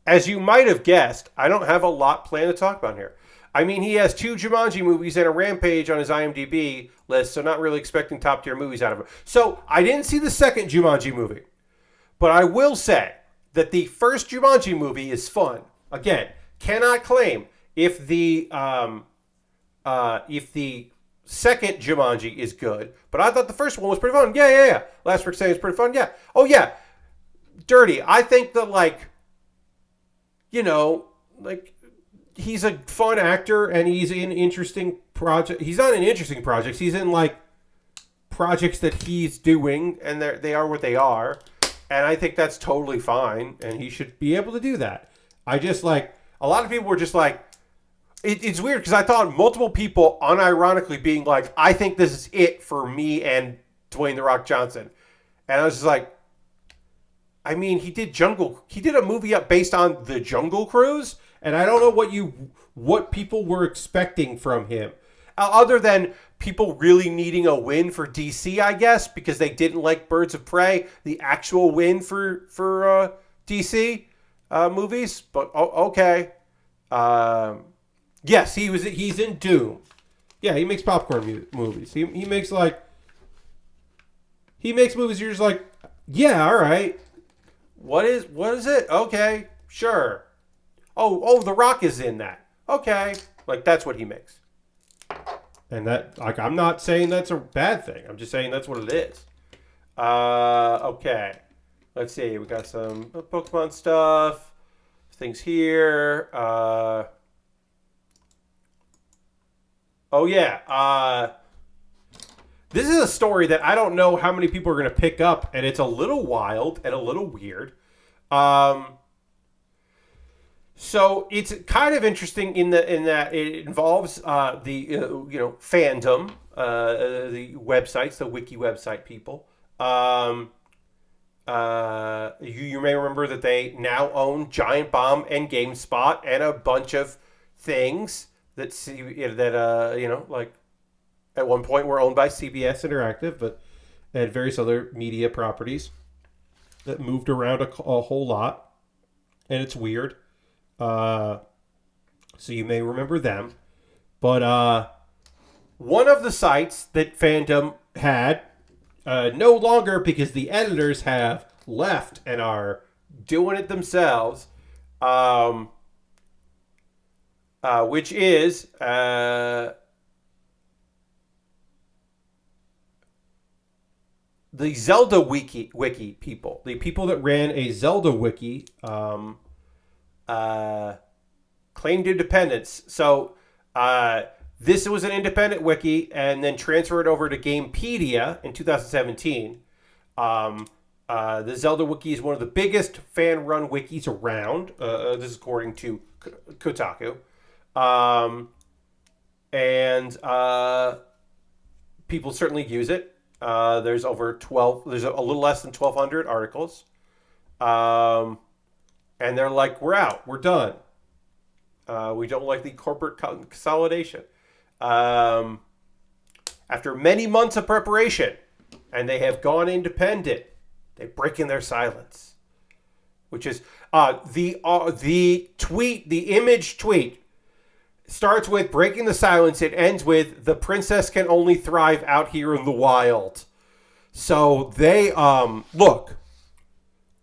As you might have guessed, I don't have a lot planned to talk about here. I mean, he has 2 Jumanji movies and a Rampage on his IMDb list, so not really expecting top tier movies out of him. So I didn't see the second Jumanji movie, but I will say that the first Jumanji movie is fun. Again, cannot claim if the second Jumanji is good, but I thought the first one was pretty fun. Yeah. Last Week saying it's pretty fun. Yeah. Oh yeah. Dirty. I think that he's a fun actor and he's in interesting project. He's not in interesting projects. He's in projects that he's doing, and they are what they are. And I think that's totally fine, and he should be able to do that. I just a lot of people were just it's weird because I thought multiple people unironically being like, I think this is it for me and Dwayne The Rock Johnson. And I was just like, I mean, he did a movie based on the Jungle Cruise, and I don't know what people were expecting from him, other than people really needing a win for DC, I guess, because they didn't like Birds of Prey, the actual win for DC movies. But okay, yes, he's in Doom. Yeah, he makes popcorn movies. He makes movies. You're just like, yeah, all right. What is it? Okay, sure. Oh, The Rock is in that. Okay. That's what he makes. And that, I'm not saying that's a bad thing. I'm just saying that's what it is. Okay. Let's see. We got some Pokemon stuff. Things here. Oh, yeah. This is a story that I don't know how many people are going to pick up, and it's a little wild and a little weird. So it's kind of interesting in that it involves the fandom, the websites, the wiki website people. You may remember that they now own Giant Bomb and GameSpot and a bunch of things that at one point were owned by CBS Interactive, but they had various other media properties that moved around a whole lot, and it's weird. So you may remember them, but one of the sites that fandom had no longer, because the editors have left and are doing it themselves, which is the Zelda wiki people, the people that ran a Zelda wiki, claimed independence. So this was an independent wiki and then transferred over to Gamepedia in 2017. The Zelda wiki is one of the biggest fan-run wikis around. This is according to Kotaku. And people certainly use it. There's a little less than 1,200 articles. And they're like, we're out. We're done. We don't like the corporate consolidation. After many months of preparation, and they have gone independent, they break in their silence. Which is the image tweet starts with breaking the silence. It ends with the princess can only thrive out here in the wild. So they look.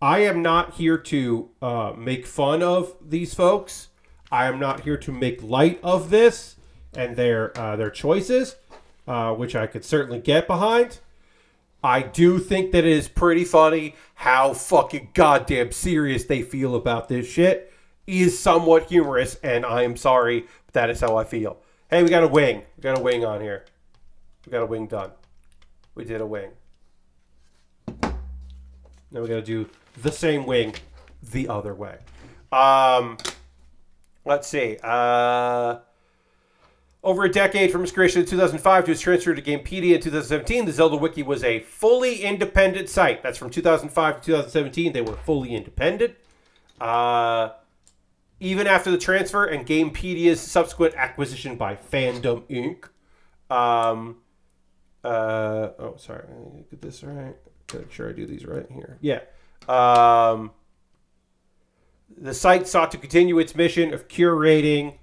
I am not here to make fun of these folks. I am not here to make light of this and their choices, which I could certainly get behind. I do think that it is pretty funny how fucking goddamn serious they feel about this shit. Is somewhat humorous, and I am sorry, but that is how I feel. Hey, we got a wing. We got a wing on here. We got a wing done. We did a wing. Now we got to do the same wing the other way. Let's see. Over a decade from its creation in 2005 to its transfer to Gamepedia in 2017, the Zelda Wiki was a fully independent site. That's from 2005 to 2017. They were fully independent. Even after the transfer and Gamepedia's subsequent acquisition by Fandom Inc. Oh, sorry. Let me get this right. Make sure I do these right here. Yeah. The site sought to continue its mission of curating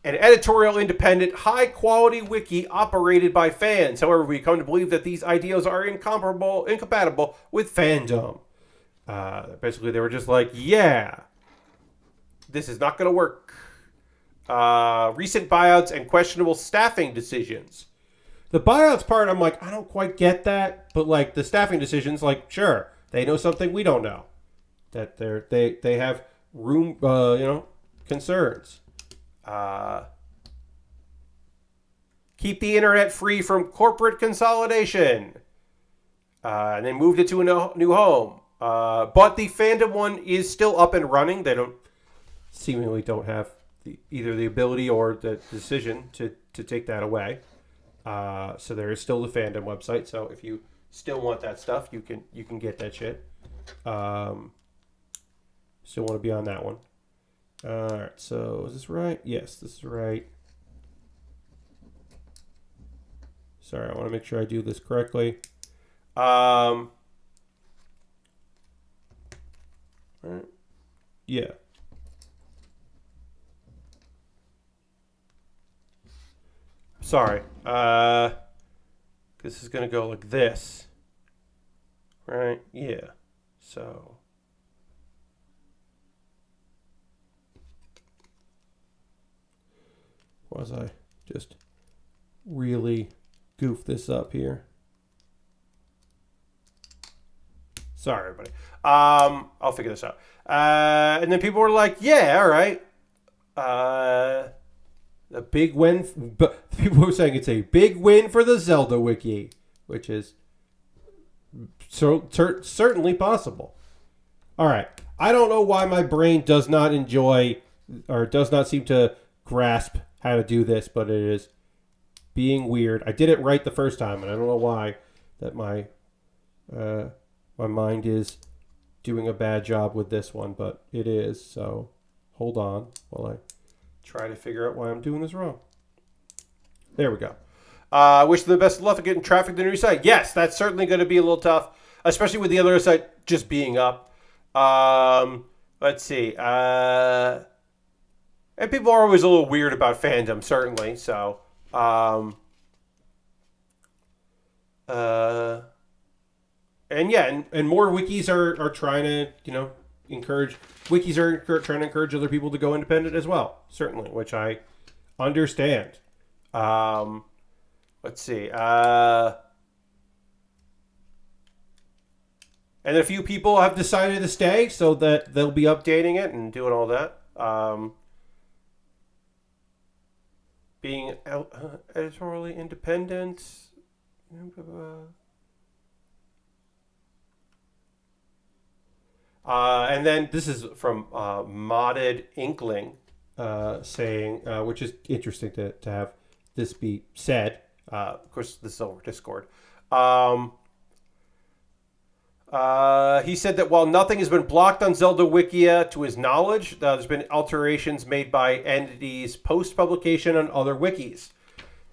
an editorial independent, high-quality wiki operated by fans. However, we come to believe that these ideals are incompatible with fandom. Basically, they were just like, yeah, this is not going to work. Recent buyouts and questionable staffing decisions. The buyouts part, I'm like, I don't quite get that. But, like, the staffing decisions, like, sure, they know something we don't know. That they have room, concerns. Keep the internet free from corporate consolidation. And they moved it to a new home. But the fandom one is still up and running. They seemingly don't have either the ability or the decision to take that away. So there is still the fandom website. So if you still want that stuff, you can get that shit. Still want to be on that one. Alright, so is this right? Yes, this is right. Sorry, I want to make sure I do this correctly. Right. Yeah. Sorry. This is going to go like this. Right? Yeah. So... was I just really goof this up here? Sorry, everybody. I'll figure this out. And then people were like, yeah, all right. A big win. But people were saying it's a big win for the Zelda Wiki, which is certainly possible. All right. I don't know why my brain does not enjoy or does not seem to grasp how to do this, but it is being weird. I did it right the first time, and I don't know why that my mind is doing a bad job with this one, but it is. So hold on while I try to figure out why I'm doing this wrong. There we go. Wish them the best of luck of getting traffic to the new site. Yes, that's certainly going to be a little tough, especially with the other site just being up. Let's see. And people are always a little weird about fandom, certainly. So, and yeah, and more wikis are trying to, encourage. Wikis are trying to encourage other people to go independent as well, certainly, which I understand. Let's see. And a few people have decided to stay, so that they'll be updating it and doing all that. Being editorially independent. And then this is from Modded Inkling saying, which is interesting to have this be said. Of course, this is over Discord. He said that while nothing has been blocked on Zelda Wikia to his knowledge, there's been alterations made by entities post-publication on other wikis.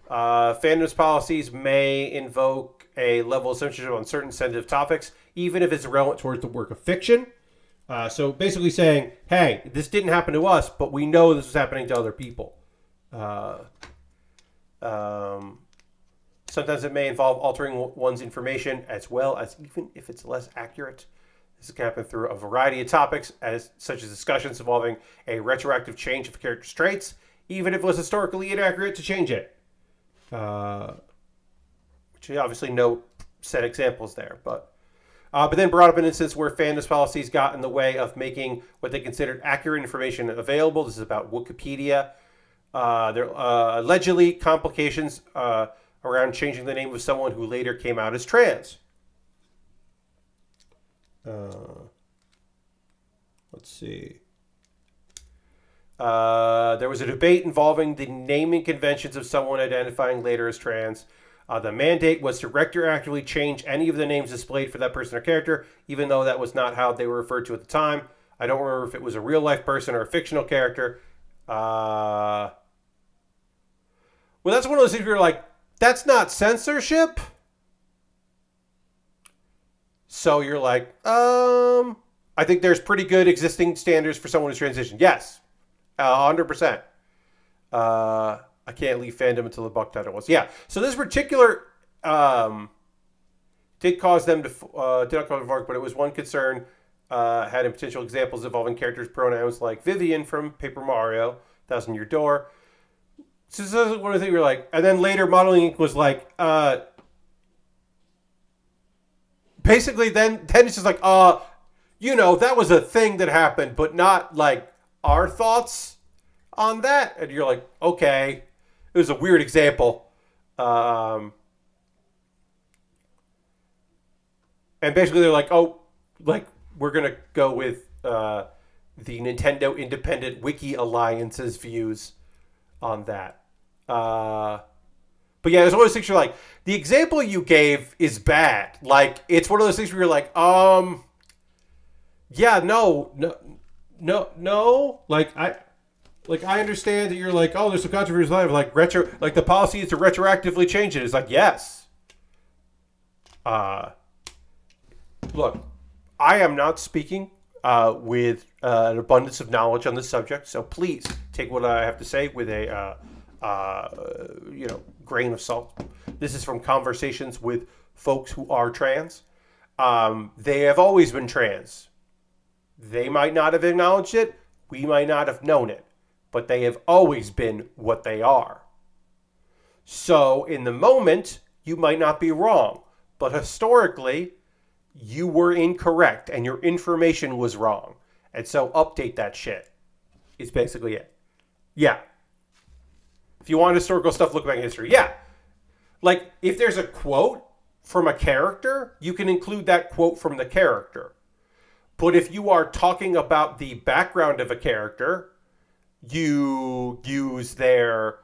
Fandom's policies may invoke a level of censorship on certain sensitive topics, even if it's relevant towards the work of fiction. So basically saying, hey, this didn't happen to us, but we know this was happening to other people. Sometimes it may involve altering one's information as well as even if it's less accurate. This can happen through a variety of topics, such as discussions involving a retroactive change of character's traits, even if it was historically inaccurate to change it. Which obviously no set examples there, but then brought up an instance where fandom's policies got in the way of making what they considered accurate information available. This is about Wikipedia. There are allegedly complications around changing the name of someone who later came out as trans. Let's see. There was a debate involving the naming conventions of someone identifying later as trans. The mandate was to retroactively change any of the names displayed for that person or character, even though that was not how they were referred to at the time. I don't remember if it was a real life person or a fictional character. Well, that's one of those things where you're like, that's not censorship. So you're like, I think there's pretty good existing standards for someone who's transitioned. Yes, 100%. I can't leave fandom until the buck title was. Yeah. So this particular did cause them to did not cause them to but it was one concern. Had in potential examples involving characters' pronouns like Vivian from Paper Mario, Thousand Year Door. So this is one of the things we're like, and then later Modeling Inc. was like, basically then it's just like, that was a thing that happened, but not like our thoughts on that. And you're like, okay, it was a weird example. And basically they're like, we're going to go with the Nintendo Independent Wiki Alliance's views on that. But yeah, there's always things you're like, the example you gave is bad. Like, it's one of those things where you're like, yeah, no. Like, I understand that you're like, oh, there's some controversy like the policy is to retroactively change it. It's like, yes. Look, I am not speaking with an abundance of knowledge on this subject, so please take what I have to say with a grain of salt. This is from conversations with folks who are trans. They have always been trans. They might not have acknowledged it. We might not have known it. But they have always been what they are. So in the moment, you might not be wrong. But historically, you were incorrect and your information was wrong. And so update that shit. It's basically it. Yeah. If you want historical stuff, look back in history. Yeah. Like, if there's a quote from a character, you can include that quote from the character. But if you are talking about the background of a character, you don't use their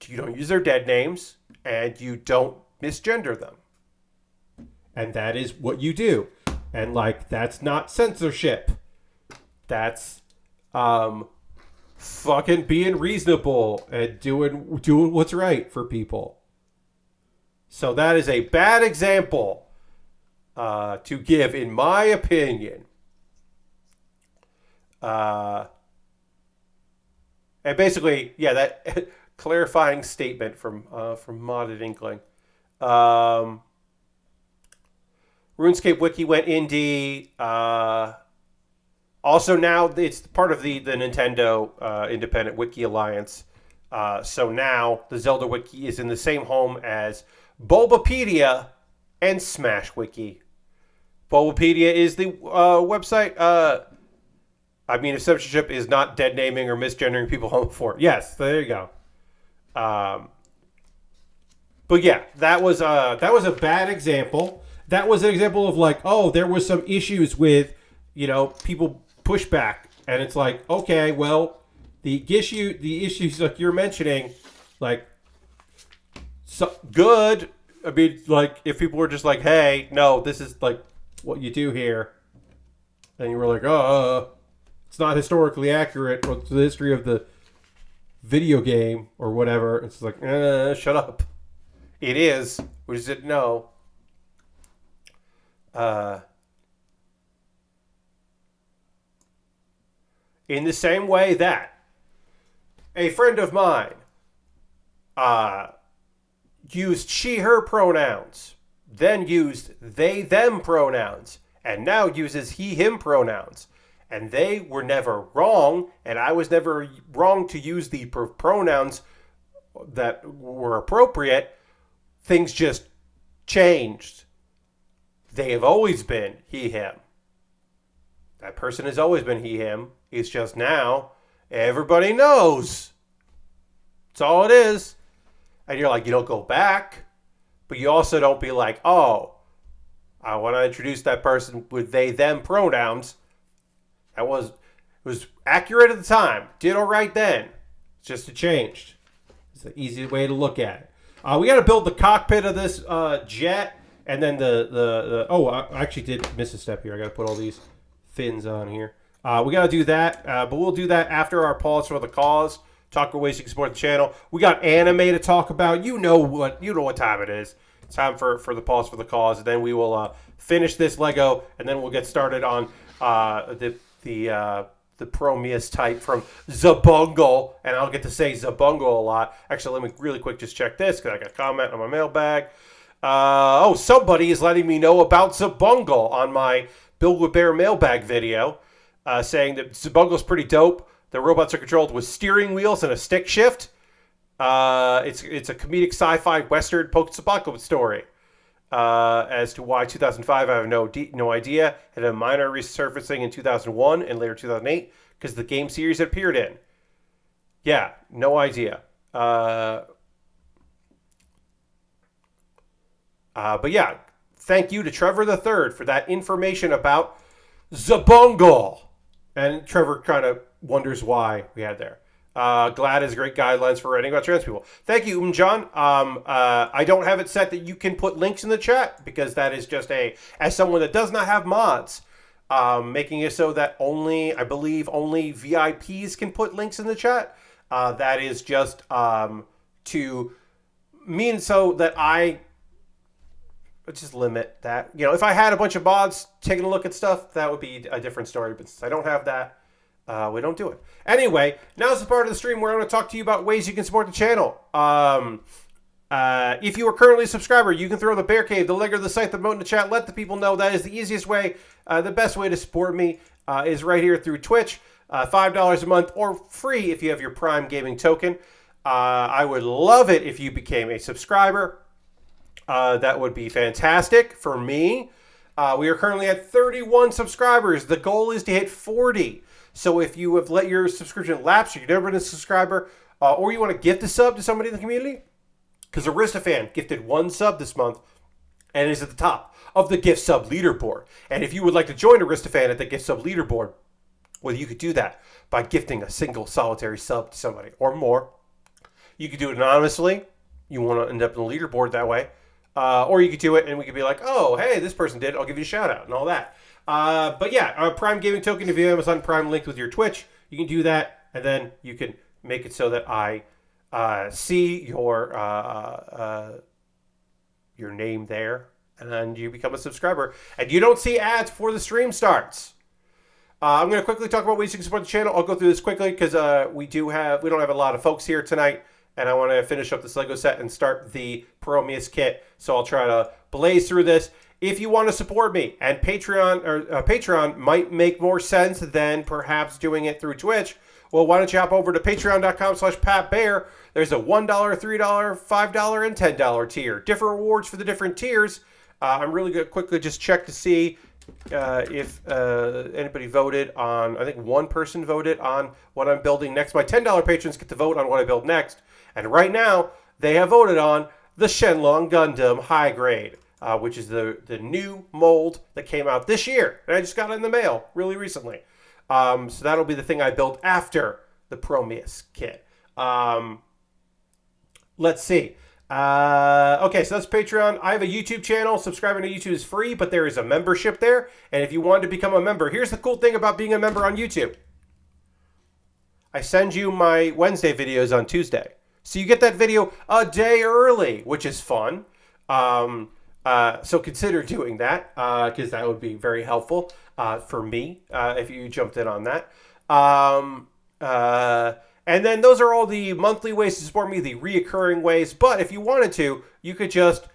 dead names and you don't misgender them. And that is what you do. And like, that's not censorship. That's fucking being reasonable and doing what's right for people. So that is a bad example to give, in my opinion. And basically, yeah, that clarifying statement from Modded Inkling. RuneScape Wiki went indie. Also now it's part of the Nintendo Independent Wiki Alliance. So now the Zelda Wiki is in the same home as Bulbapedia and Smash Wiki. Bulbapedia is the website. If censorship is not dead naming or misgendering people home before. Yes, there you go. But yeah, that was a bad example. That was an example of like, oh, there was some issues with, people pushback, and it's like, okay, well, the issues like you're mentioning, like, so good. I mean, like, if people were just like, hey, no, this is like what you do here, and you were like, it's not historically accurate to the history of the video game or whatever. It's like, shut up. It is. We just didn't know. In the same way that a friend of mine used she/her pronouns, then used they/them pronouns, and now uses he/him pronouns. And they were never wrong, and I was never wrong to use the pronouns that were appropriate. Things just changed. They have always been he/him. That person has always been he/him. It's just now everybody knows. That's all it is. And you're like, you don't go back, but you also don't be like, oh, I want to introduce that person with they/them pronouns. It was was accurate at the time. Did all right then. It's just it changed. It's the easy way to look at it. We got to build the cockpit of this jet, and then oh, I actually did miss a step here. I got to put all these fins on here. We got to do that, but we'll do that after our pause for the cause. Talk about ways you can support the channel. We got anime to talk about. You know what time it is. It's time for the pause for the cause, and then we will finish this Lego, and then we'll get started on the Promeus type from Xabungle, and I'll get to say Xabungle a lot. Actually, let me really quick just check this because I got a comment on my mailbag. Somebody is letting me know about Xabungle on my Build with Baer mailbag video, saying that Xabungle's pretty dope. The robots are controlled with steering wheels and a stick shift. It's a comedic sci-fi western post-apocalypse story. As to why 2005, I have no idea. It had a minor resurfacing in 2001 and later 2008 because the game series it appeared in. Yeah, no idea. But yeah, thank you to Trevor the Third for that information about Xabungle. And Trevor kind of wonders why we had there. GLAD is great guidelines for writing about trans people. Thank you, John. I don't have it set that you can put links in the chat because that is just as someone that does not have mods, making it so that I believe only VIPs can put links in the chat. That is just to mean so that I just limit that. You know, if I had a bunch of mods taking a look at stuff, that would be a different story. But since I don't have that, we don't do it. Anyway, now's the part of the stream where I'm going to talk to you about ways you can support the channel. If you are currently a subscriber, you can throw the Bear Cave, the Lego, the site, the moat in the chat. Let the people know that is the easiest way. The best way to support me is right here through Twitch. $5 a month or free if you have your Prime Gaming token. I would love it if you became a subscriber. That would be fantastic for me. We are currently at 31 subscribers. The goal is to hit 40. So if you have let your subscription lapse, or you've never been a subscriber, or you want to gift a sub to somebody in the community, because Aristofan gifted 1 sub this month and is at the top of the gift sub leaderboard. And if you would like to join Aristofan at the gift sub leaderboard, well, you could do that by gifting a single solitary sub to somebody or more. You could do it anonymously. You want to end up in the leaderboard that way. Or you could do it and we could be like, oh, hey, this person did. I'll give you a shout out and all that. But yeah, Prime Gaming Token, if you have Amazon Prime linked with your Twitch, you can do that. And then you can make it so that I see your name there. And then you become a subscriber. And you don't see ads before the stream starts. I'm going to quickly talk about ways you can support the channel. I'll go through this quickly because we don't have a lot of folks here tonight. And I want to finish up this Lego set and start the Promeus kit. So I'll try to blaze through this. If you want to support me, and Patreon might make more sense than perhaps doing it through Twitch, well, why don't you hop over to patreon.com/PatBaer. There's a $1, $3, $5, and $10 tier. Different rewards for the different tiers. I'm really going to quickly just check to see if anybody voted on. I think one person voted on what I'm building next. My $10 patrons get to vote on what I build next. And right now, they have voted on the Shenlong Gundam High Grade, which is the new mold that came out this year. And I just got it in the mail really recently. So that'll be the thing I build after the Promeus kit. Let's see. Okay, so that's Patreon. I have a YouTube channel. Subscribing to YouTube is free, but there is a membership there. And if you wanted to become a member, here's the cool thing about being a member on YouTube. I send you my Wednesday videos on Tuesday. So you get that video a day early, which is fun. So consider doing that because that would be very helpful for me if you jumped in on that. And then those are all the monthly ways to support me, the reoccurring ways. But if you wanted to, you could just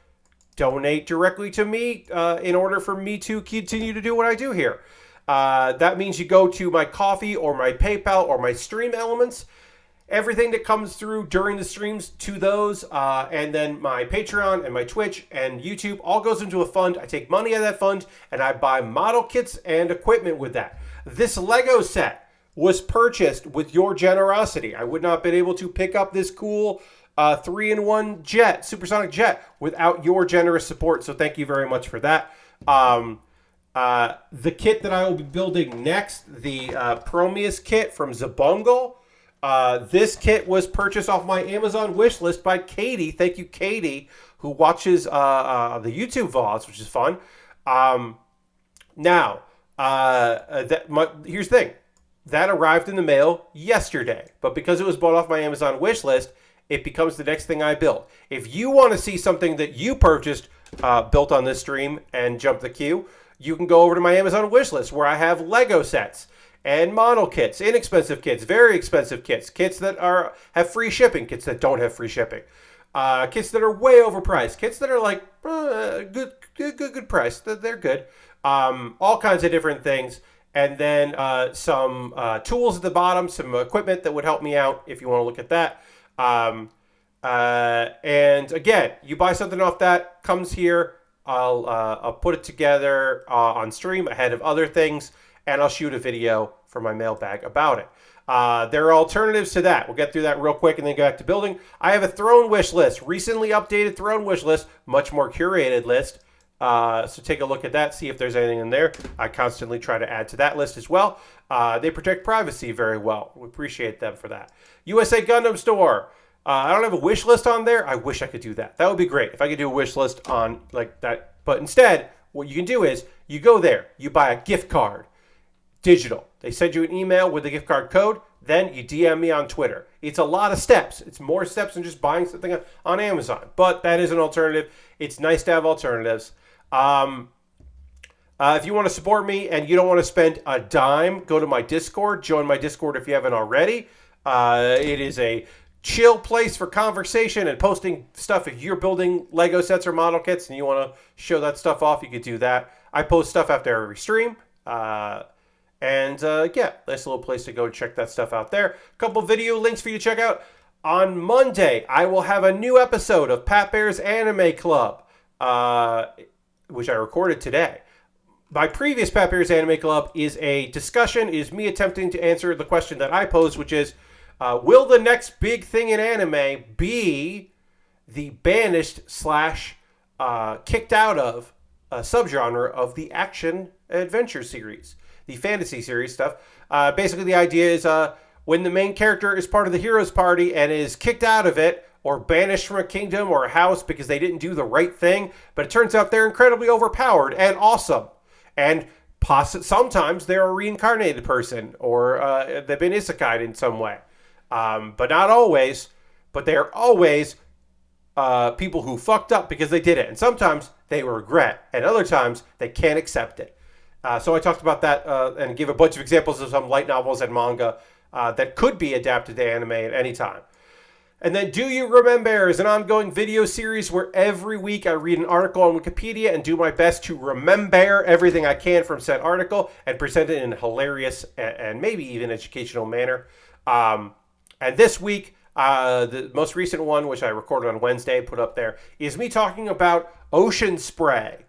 donate directly to me in order for me to continue to do what I do here. That means you go to my Ko-fi or my PayPal or my Stream Elements. Everything that comes through during the streams to those, and then my Patreon and my Twitch and YouTube all goes into a fund. I take money out of that fund and I buy model kits and equipment with that. This Lego set was purchased with your generosity. I would not have been able to pick up this cool 3-in-1 jet, supersonic jet, without your generous support. So thank you very much for that. The kit that I will be building next, the Promeus kit from Xabungle. This kit was purchased off my Amazon wish list by Katie. Thank you, Katie, who watches the YouTube VODs, which is fun. Here's the thing. That arrived in the mail yesterday, but because it was bought off my Amazon wish list, it becomes the next thing I build. If you want to see something that you purchased built on this stream and jump the queue, you can go over to my Amazon wish list where I have Lego sets and model kits, inexpensive kits, very expensive kits, kits that have free shipping, kits that don't have free shipping, kits that are way overpriced, kits that are like good price. They're good. All kinds of different things. And then some tools at the bottom, some equipment that would help me out if you want to look at that. And again, you buy something off that, comes here. I'll put it together on stream ahead of other things, and I'll shoot a video for my mailbag about it. There are alternatives to that. We'll get through that real quick and then go back to building. I have a throne wish list, recently updated throne wish list, much more curated list. So take a look at that, see if there's anything in there. I constantly try to add to that list as well. They protect privacy very well. We appreciate them for that. USA Gundam Store. I don't have a wish list on there. I wish I could do that. That would be great if I could do a wish list on like that. But instead, what you can do is you go there, you buy a gift card, digital. They send you an email with the gift card code. Then you DM me on Twitter. It's a lot of steps. It's more steps than just buying something on Amazon. But that is an alternative. It's nice to have alternatives. If you want to support me and you don't want to spend a dime, go to my Discord. Join my Discord if you haven't already. It is a chill place for conversation and posting stuff. If you're building Lego sets or model kits and you want to show that stuff off, you could do that. I post stuff after every stream. Yeah, nice little place to go check that stuff out there. A couple video links for you to check out. On Monday, I will have a new episode of Pat Baer's Anime Club, which I recorded today. My previous Pat Baer's Anime Club is a discussion, is me attempting to answer the question that I posed, which is, will the next big thing in anime be the banished / kicked out of subgenre of the action adventure series, the fantasy series stuff? Basically, the idea is when the main character is part of the hero's party and is kicked out of it or banished from a kingdom or a house because they didn't do the right thing, but it turns out they're incredibly overpowered and awesome. And sometimes they're a reincarnated person or they've been isekai'd in some way. But not always. But they are always people who fucked up because they did it. And sometimes they regret. And other times they can't accept it. So I talked about that and gave a bunch of examples of some light novels and manga that could be adapted to anime at any time. And then Do You Remembaer is an ongoing video series where every week I read an article on Wikipedia and do my best to remember everything I can from said article and present it in a hilarious and maybe even educational manner. And this week, the most recent one, which I recorded on Wednesday, put up there, is me talking about Ocean Spray.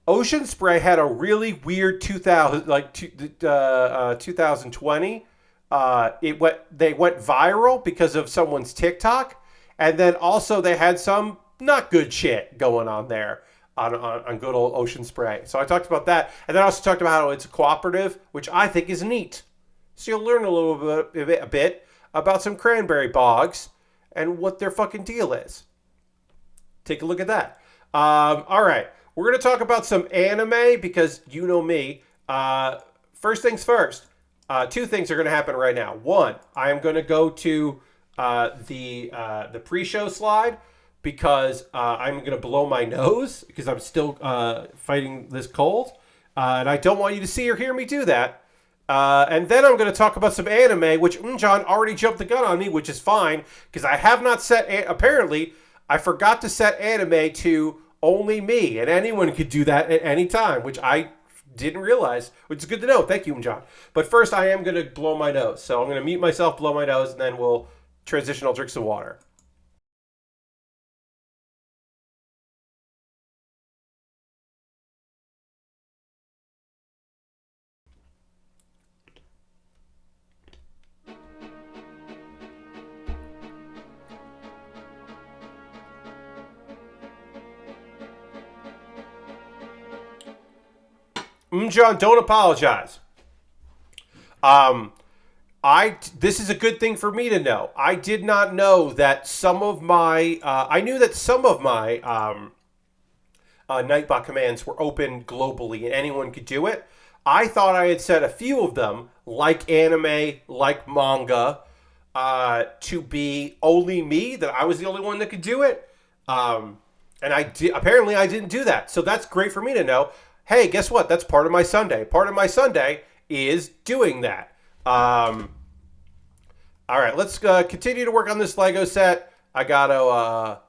Ocean Spray had a really weird 2020. They went viral because of someone's TikTok, and then also they had some not good shit going on there on good old Ocean Spray. So I talked about that, and then I also talked about how it's a cooperative, which I think is neat. So you'll learn a bit about some cranberry bogs and what their fucking deal is. Take a look at that. All right, we're gonna talk about some anime because you know me. First things first. Two things are going to happen right now. One, I am going to go to the pre-show slide because I'm going to blow my nose because I'm still fighting this cold. And I don't want you to see or hear me do that. And then I'm going to talk about some anime, which John already jumped the gun on me, which is fine because I have not set... Apparently, I forgot to set anime to only me. And anyone could do that at any time, which I... didn't realize, which is good to know. Thank you, John. But first, I am going to blow my nose. So I'm going to mute myself, blow my nose, and then we'll transition. I'll drink some water. John, don't apologize. This is a good thing for me to know. I did not know that some of my I knew that some of my Nightbot commands were open globally and anyone could do it. I thought I had set a few of them, like anime, like manga, to be only me, that I was the only one that could do it. And apparently I didn't do that. So that's great for me to know. Hey, guess what? That's part of my Sunday. Part of my Sunday is doing that. All right, let's continue to work on this Lego set. I gotta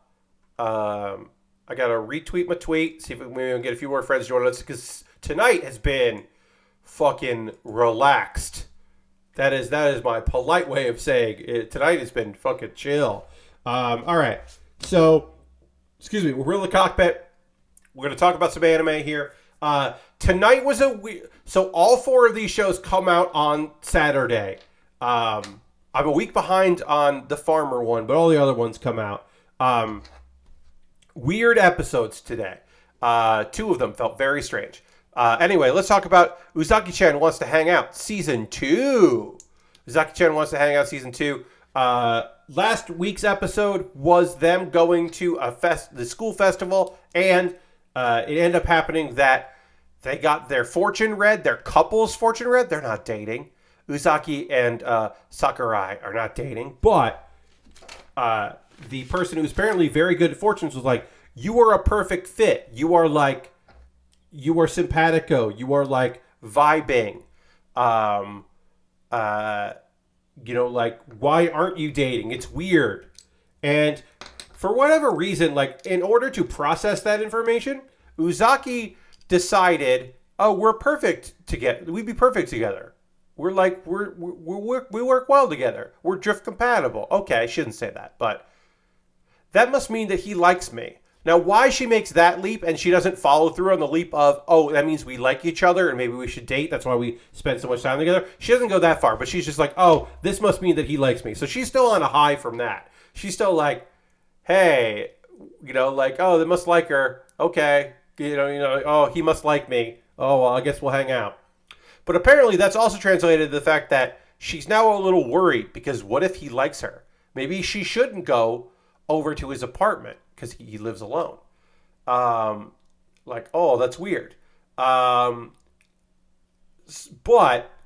retweet my tweet, see if we can get a few more friends joining us, because tonight has been fucking relaxed. That is my polite way of saying it. Tonight has been fucking chill. All right, so excuse me, we're in the cockpit. We're gonna talk about some anime here. Tonight was so all 4 of these shows come out on Saturday. I'm a week behind on the Farmer one, but all the other ones come out. Weird episodes today. 2 of them felt very strange. Anyway, let's talk about Uzaki-Chan Wants to Hang Out Season 2. Uzaki-Chan Wants to Hang Out Season 2. Last week's episode was them going to the school festival, and it ended up happening that they got their fortune read, their couple's fortune read. They're not dating. Uzaki and Sakurai are not dating, but the person who's apparently very good at fortunes was like, you are a perfect fit. You are simpatico. You are like vibing. Like, why aren't you dating? It's weird. And for whatever reason, like, in order to process that information, Uzaki decided, oh, we're perfect together. We'd be perfect together. We're like, we work well together. We're drift compatible. Okay, I shouldn't say that, but that must mean that he likes me. Now, why she makes that leap and she doesn't follow through on the leap of, oh, that means we like each other and maybe we should date. That's why we spend so much time together. She doesn't go that far, but she's just like, oh, this must mean that he likes me. So she's still on a high from that. She's still like, hey, oh, they must like her. Okay. Oh, he must like me. Oh, well, I guess we'll hang out. But apparently that's also translated to the fact that she's now a little worried, because what if he likes her? Maybe she shouldn't go over to his apartment because he lives alone. Oh, that's weird. But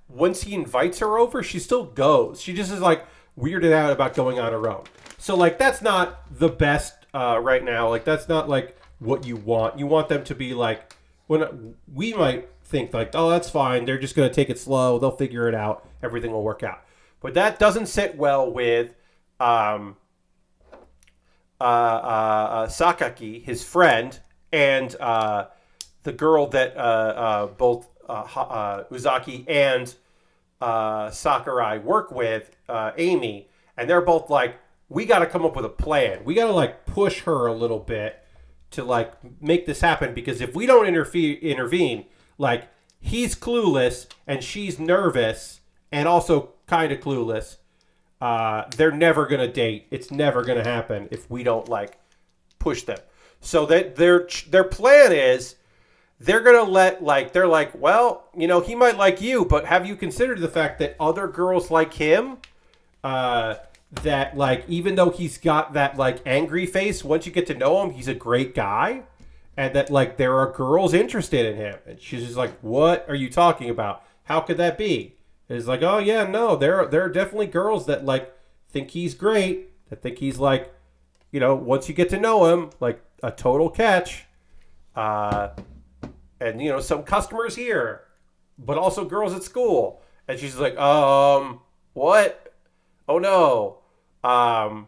once he invites her over, she still goes. She just is like weirded out about going on her own. So like, that's not the best right now. Like, that's not like what you want. You want them to be like, when we might think like, oh, that's fine. They're just going to take it slow. They'll figure it out. Everything will work out. But that doesn't sit well with Sakaki, his friend, and the girl that both Uzaki and Sakurai work with, Amy, and they're both like, we got to come up with a plan. We got to like push her a little bit to like make this happen, because if we don't intervene, like, he's clueless and she's nervous and also kind of clueless. They're never going to date. It's never going to happen if we don't like push them. So that their plan is they're going to they're like, well, he might like you, but have you considered the fact that other girls like him, that like, even though he's got that like angry face, once you get to know him, he's a great guy, and that like there are girls interested in him. And she's just like, what are you talking about? How could that be? It's like, oh yeah, no, there are definitely girls that like think he's great, that think he's like, once you get to know him, like a total catch. And some customers here, but also girls at school. And she's like, what? Oh no. And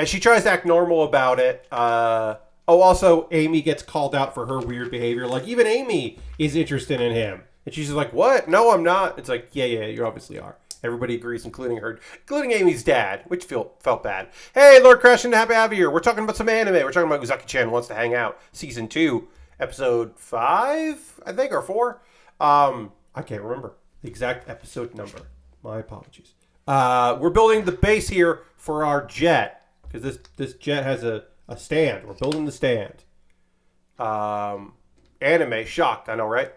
she tries to act normal about it. Also, Amy gets called out for her weird behavior. Like, even Amy is interested in him. And she's just like, what? No, I'm not. It's like, yeah, you obviously are. Everybody agrees, including her, including Amy's dad, which felt bad. Hey, Lord Crescent, happy to have you here. We're talking about some anime. We're talking about Uzaki-Chan Wants to Hang Out, Season 2, Episode 5, I think, or 4. I can't remember the exact episode number. My apologies. We're building the base here for our jet, because this jet has a stand. We're building the stand. anime. Shocked, I know, right?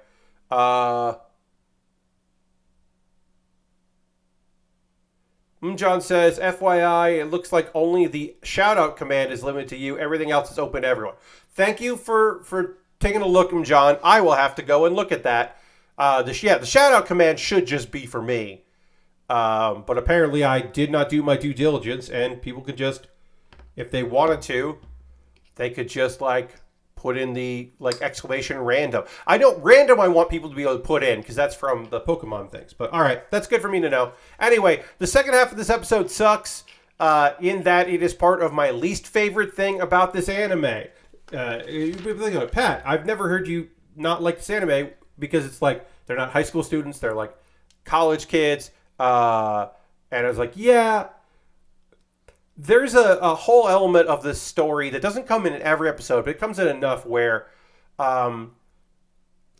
John says, FYI, it looks like only the shout-out command is limited to you. Everything else is open to everyone. Thank you for taking a look, John. I will have to go and look at that. The shout-out command should just be for me. But apparently I did not do my due diligence, and people could just, if they wanted to, they could just, like, put in the, like, exclamation random. I want people to be able to put in, because that's from the Pokemon things. But, all right, that's good for me to know. Anyway, the second half of this episode sucks in that it is part of my least favorite thing about this anime. People think of it, Pat, I've never heard you not like this anime, because it's like, they're not high school students, they're, like, college kids. And I was like, yeah, there's a whole element of this story that doesn't come in every episode, but it comes in enough where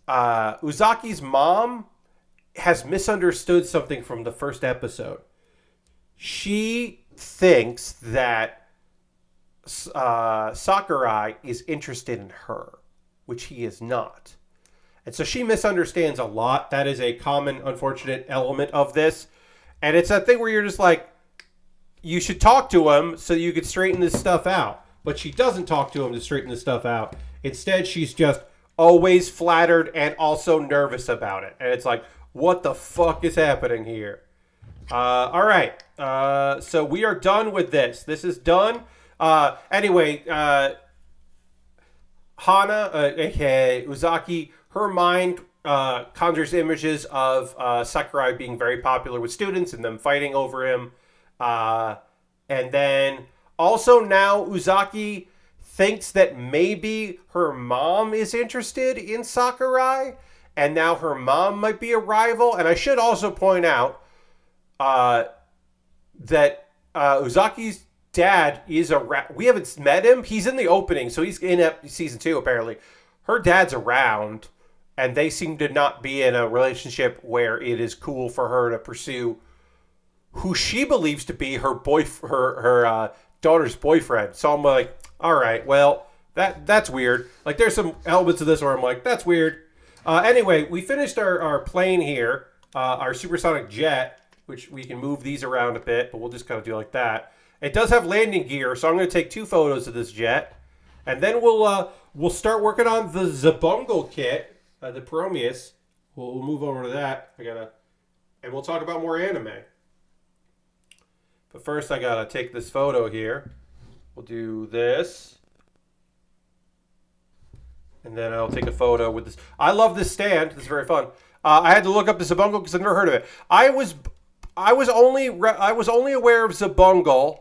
Uzaki's mom has misunderstood something from the first episode. She thinks that Sakurai is interested in her, which he is not. And so she misunderstands a lot. That is a common, unfortunate element of this. And it's that thing where you're just like, you should talk to him so you could straighten this stuff out. But she doesn't talk to him to straighten this stuff out. Instead, she's just always flattered and also nervous about it. And it's like, what the fuck is happening here? All right. So we are done with this. This is done. Anyway, Hana, aka Uzaki, her mind conjures images of Sakurai being very popular with students and them fighting over him. And then also now Uzaki thinks that maybe her mom is interested in Sakurai, and now her mom might be a rival. And I should also point out that Uzaki's dad is we haven't met him. He's in the opening, so he's in season 2 apparently. Her dad's around, and they seem to not be in a relationship where it is cool for her to pursue who she believes to be her daughter's boyfriend. So I'm like, all right, well, that's weird. Like, there's some elements of this where I'm like, that's weird. Anyway, we finished our plane here, our supersonic jet, which we can move these around a bit, but we'll just kind of do like that. It does have landing gear, so I'm going to take 2 photos of this jet, and then we'll start working on the Xabungle kit, the Promeus. We'll move over to that. And we'll talk about more anime. But first, I gotta take this photo here. We'll do this. And then I'll take a photo with this. I love this stand. This is very fun. I had to look up the Xabungle because I've never heard of it. I was only aware of Xabungle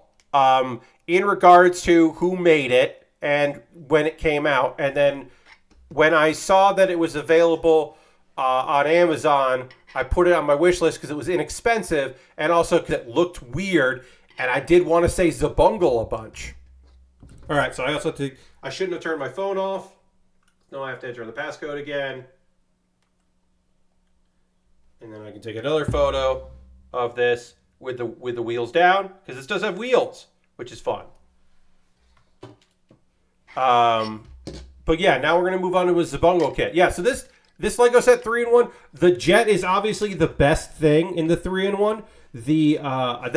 in regards to who made it and when it came out. And then when I saw that it was available on Amazon, I put it on my wish list because it was inexpensive and also because it looked weird, and I did want to say Xabungle a bunch. All right, so I shouldn't have turned my phone off. Now I have to enter the passcode again. And then I can take another photo of this with the wheels down, because this does have wheels, which is fun. But yeah, now we're going to move on to a Xabungle kit. Yeah, so this Lego set 3-in-1, the jet is obviously the best thing in the 3-in-1. The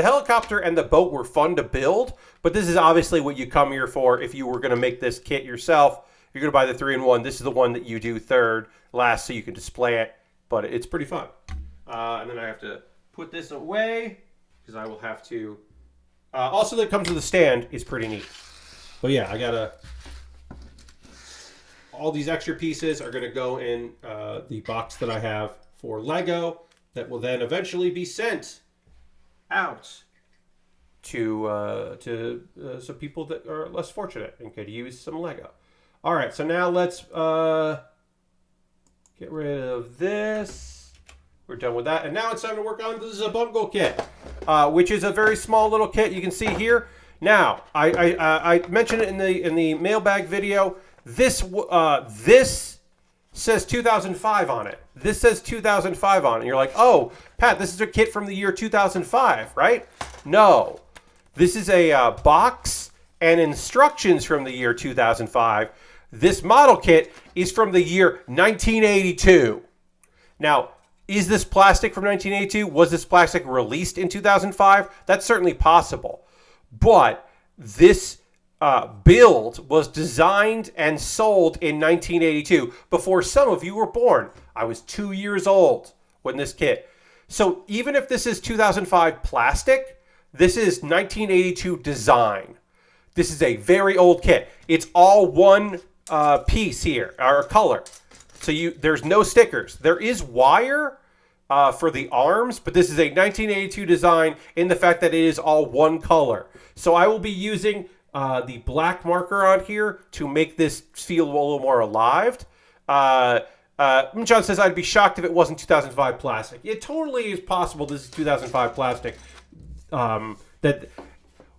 helicopter and the boat were fun to build, but this is obviously what you come here for if you were going to make this kit yourself. You're going to buy the 3-in-1. This is the one that you do third, last, so you can display it, but it's pretty fun. And then I have to put this away, because I will have to... also, that comes with a stand is pretty neat. But yeah, I gotta... All these extra pieces are going to go in the box that I have for Lego that will then eventually be sent out to some people that are less fortunate and could use some Lego. All right, so now let's get rid of this. We're done with that. And now it's time to work on the Xabungle kit, which is a very small little kit you can see here. Now, I mentioned it in the mailbag video. This says 2005 on it. This says 2005 on it. And you're like, oh, Pat, this is a kit from the year 2005, right? No. This is a box and instructions from the year 2005. This model kit is from the year 1982. Now, is this plastic from 1982? Was this plastic released in 2005? That's certainly possible. But this build was designed and sold in 1982 before some of you were born. I was 2 years old when this kit. So even if this is 2005 plastic, this is 1982 design. This is a very old kit. It's all one piece here, or color. So there's no stickers. There is wire for the arms, but this is a 1982 design in the fact that it is all one color. So I will be using the black marker on here to make this feel a little more alive. John says, I'd be shocked if it wasn't 2005 plastic. It totally is possible this is 2005 plastic. That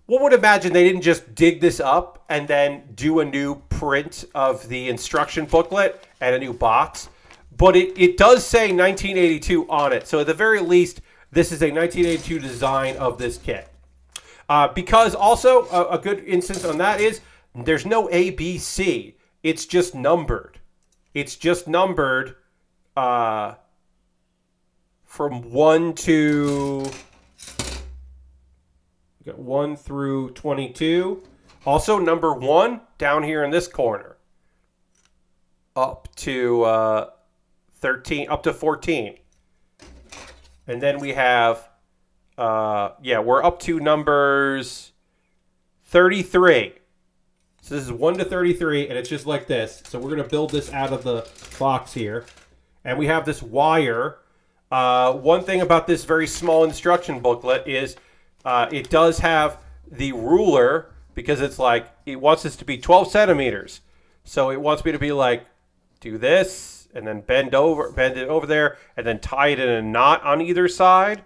one would imagine they didn't just dig this up and then do a new print of the instruction booklet and a new box. But it does say 1982 on it. So at the very least, this is a 1982 design of this kit. Because also a good instance on that is there's no A, B, C. It's just numbered. It's just numbered from 1 through 22. Also, number 1 down here in this corner. Up to 13, up to 14. And then we have, we're up to numbers 33. So this is 1 to 33, and it's just like this. So we're going to build this out of the box here. And we have this wire. One thing about this very small instruction booklet is it does have the ruler, because it's like, it wants this to be 12 centimeters. So it wants me to be like, do this, and then bend it over there, and then tie it in a knot on either side,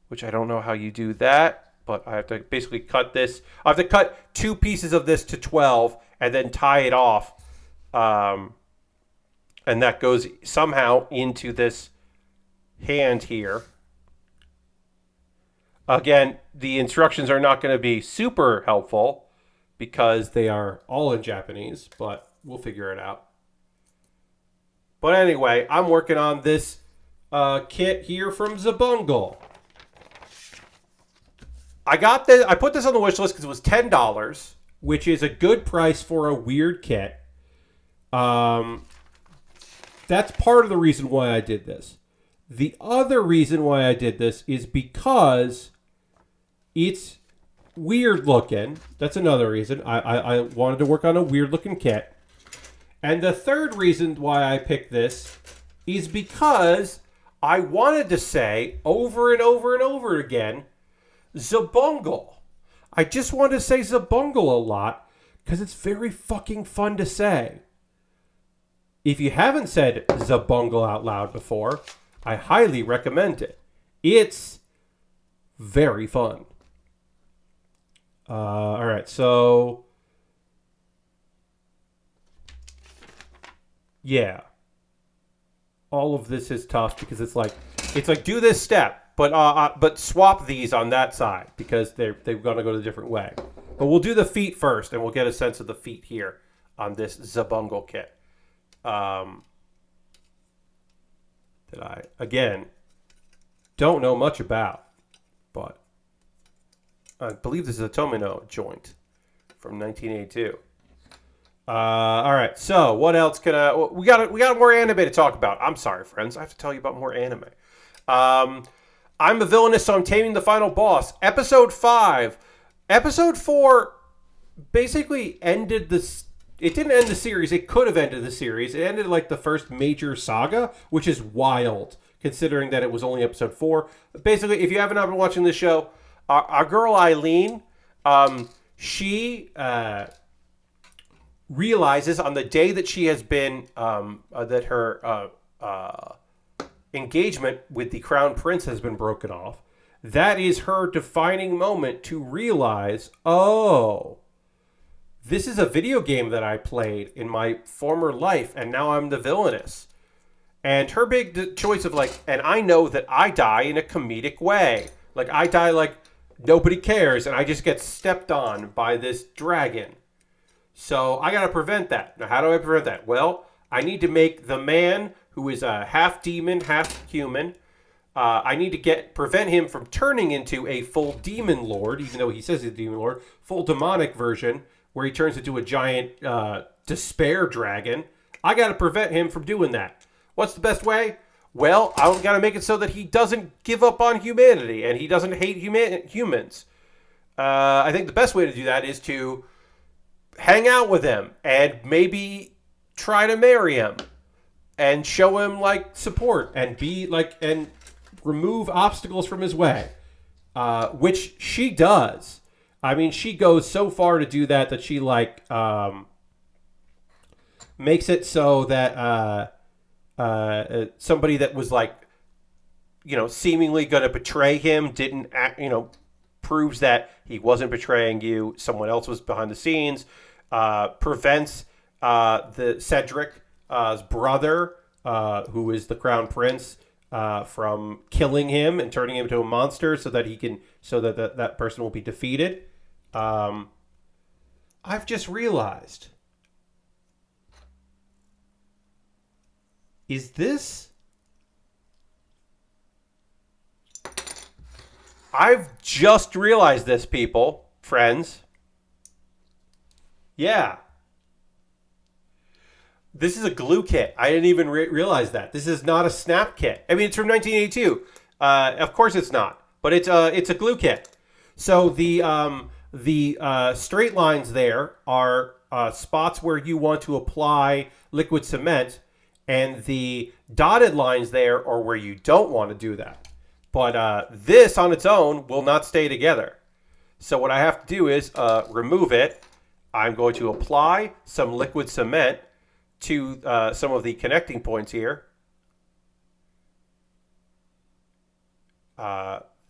which I don't know how you do that. But I have to basically cut this. I have to cut 2 pieces of this to 12 and then tie it off. And that goes somehow into this hand here. Again, the instructions are not going to be super helpful because they are all in Japanese, but we'll figure it out. But anyway, I'm working on this kit here from Xabungle. I got this. I put this on the wish list because it was $10, which is a good price for a weird kit. That's part of the reason why I did this. The other reason why I did this is because it's weird looking. That's another reason. I wanted to work on a weird looking kit. And the third reason why I picked this is because I wanted to say over and over and over again, Xabungle. I just want to say Xabungle a lot because it's very fucking fun to say. If you haven't said Xabungle out loud before, I highly recommend it. It's very fun. All right, so yeah, all of this is tough because it's like do this step. But swap these on that side because they're going to go the different way. But we'll do the feet first, and we'll get a sense of the feet here on this Xabungle kit. That I, again, don't know much about. But I believe this is a Tomino joint from 1982. All right, so what else can I... We got more anime to talk about. I'm sorry, friends. I have to tell you about more anime. I'm a Villainess, so I'm taming the final boss. Episode 5. Episode 4 basically ended this. It didn't end the series. It could have ended the series. It ended like the first major saga, which is wild, considering that it was only episode 4. Basically, if you haven't been watching this show, our girl Eileen, she realizes on the day that she has been, that her... engagement with the crown prince has been broken off. That is her defining moment to realize, oh, this is a video game that I played in my former life, and now I'm the Villainess. And her big choice of like, and I know that I die in a comedic way. Like, I die like nobody cares, and I just get stepped on by this dragon. So I got to prevent that. Now, how do I prevent that? Well, I need to make the man who is a half demon, half human. I need to prevent him from turning into a full demon lord, even though he says he's a demon lord. Full demonic version where he turns into a giant despair dragon. I got to prevent him from doing that. What's the best way? Well, I got to make it so that he doesn't give up on humanity and he doesn't hate humans. I think the best way to do that is to hang out with him and maybe try to marry him and show him like support and be like and remove obstacles from his way, which she does. I mean, she goes so far to do that she like makes it so that somebody that was like, seemingly going to betray him didn't act, proves that he wasn't betraying you. Someone else was behind the scenes. Prevents the Cedric's brother, who is the crown prince, from killing him and turning him into a monster, so that that person will be defeated. I've just realized, is this? I've just realized this, people, friends. Yeah. This is a glue kit. I didn't even realize that. This is not a snap kit. I mean, it's from 1982. Of course it's not. But it's a glue kit. So the straight lines there are spots where you want to apply liquid cement, and the dotted lines there are where you don't want to do that. But this on its own will not stay together. So what I have to do is remove it. I'm going to apply some liquid cement to some of the connecting points here.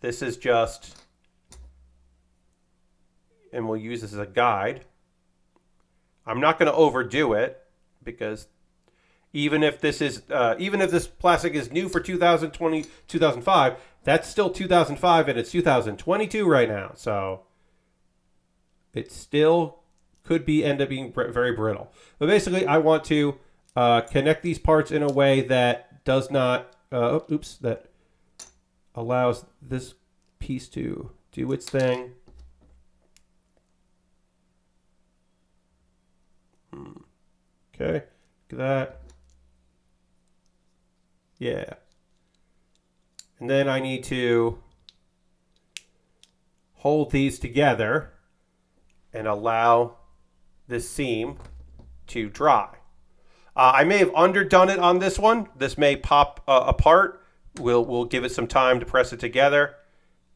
This is just, and we'll use this as a guide. I'm not going to overdo it, because even if this plastic is new for 2020, 2005, that's still 2005 and it's 2022 right now. So it still could end up being very brittle. But basically, I want to connect these parts in a way that does not, that allows this piece to do its thing. Okay, look at that. Yeah. And then I need to hold these together and allow this seam to dry. I may have underdone it on this one. This may pop apart. We'll give it some time to press it together.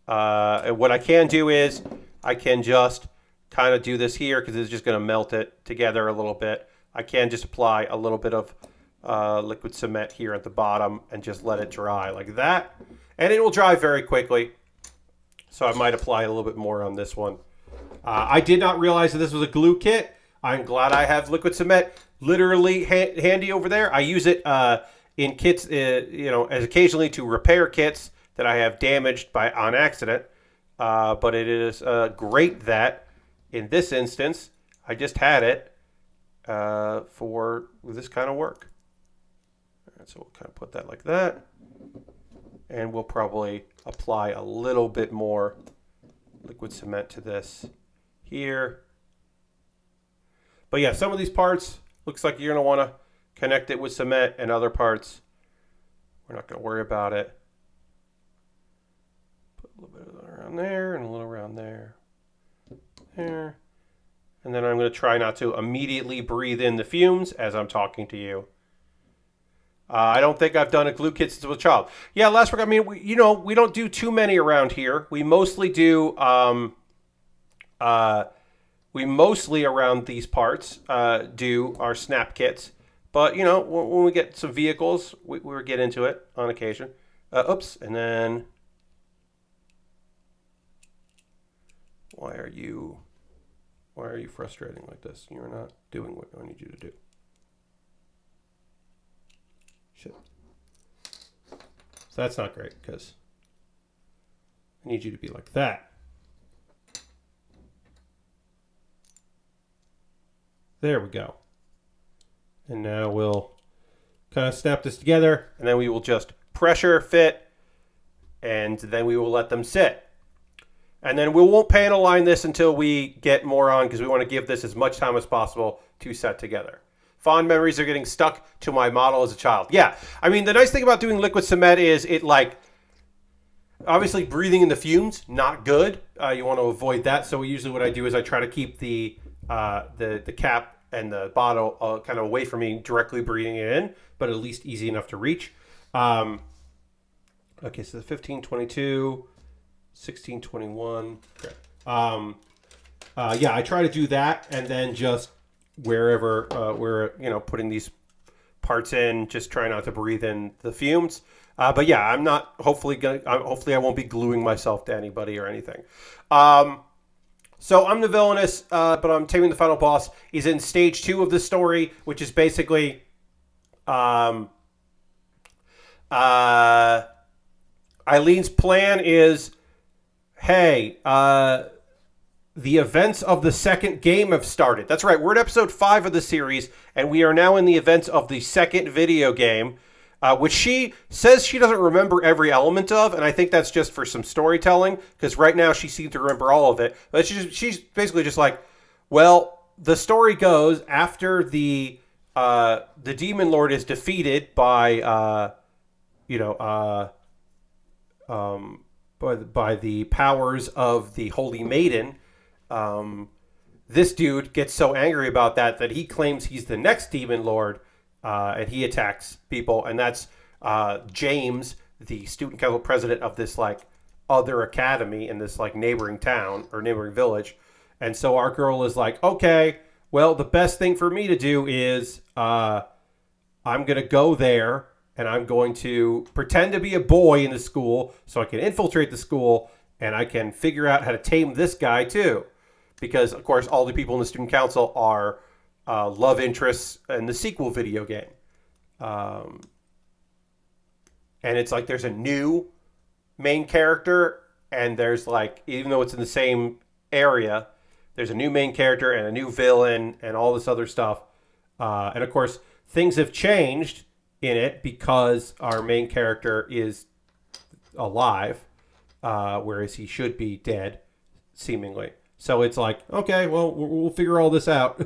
And what I can do is I can just kind of do this here, because it's just going to melt it together a little bit. I can just apply a little bit of liquid cement here at the bottom and just let it dry like that. And it will dry very quickly. So I might apply a little bit more on this one. I did not realize that this was a glue kit. I'm glad I have liquid cement literally handy over there. I use it in kits, as occasionally to repair kits that I have damaged on accident. But it is great that in this instance, I just had it for this kind of work. All right, so we'll kind of put that like that. And we'll probably apply a little bit more liquid cement to this here. But yeah, some of these parts, looks like you're going to want to connect it with cement, and other parts, we're not going to worry about it. Put a little bit around there and a little around there. There. And then I'm going to try not to immediately breathe in the fumes as I'm talking to you. I don't think I've done a glue kit since I was a child. Yeah, last week, I mean, we don't do too many around here. We mostly do, around these parts, do our snap kits. But, when we get some vehicles, we'll get into it on occasion. And then, why are you frustrating like this? You're not doing what I need you to do. Shit. So that's not great, because I need you to be like that. There we go. And now we'll kind of snap this together, and then we will just pressure fit, and then we will let them sit. And then we won't pan align this until we get more on, because we want to give this as much time as possible to set together. Fond memories are getting stuck to my model as a child. Yeah, I mean, the nice thing about doing liquid cement is it, like, obviously breathing in the fumes, not good. You want to avoid that. So usually what I do is I try to keep the cap and the bottle kind of away from me, directly breathing it in, but at least easy enough to reach. Okay, so the 1522, 1621. Okay. Yeah, I try to do that, and then just wherever we're putting these parts in, just try not to breathe in the fumes. But yeah, I'm not. Hopefully, I won't be gluing myself to anybody or anything. So I'm the Villainess, but I'm taming the final boss. He's in stage 2 of the story, which is basically, Eileen's plan is, hey, the events of the second game have started. That's right. We're at episode 5 of the series, and we are now in the events of the second video game. Which she says she doesn't remember every element of, and I think that's just for some storytelling, because right now she seems to remember all of it. But she's basically just like, well, the story goes after the Demon Lord is defeated by by the powers of the Holy Maiden. This dude gets so angry about that he claims he's the next Demon Lord. And he attacks people, and that's James, the student council president of this like other academy in this like neighboring town or neighboring village. And so our girl is like, okay, well, the best thing for me to do is I'm gonna go there and I'm going to pretend to be a boy in the school so I can infiltrate the school and I can figure out how to tame this guy too, because of course all the people in the student council are love interests in the sequel video game. And it's like there's a new main character, and there's like, even though it's in the same area, there's a new main character and a new villain and all this other stuff. And of course, things have changed in it because our main character is alive, whereas he should be dead, seemingly. So it's like, okay, well, we'll figure all this out.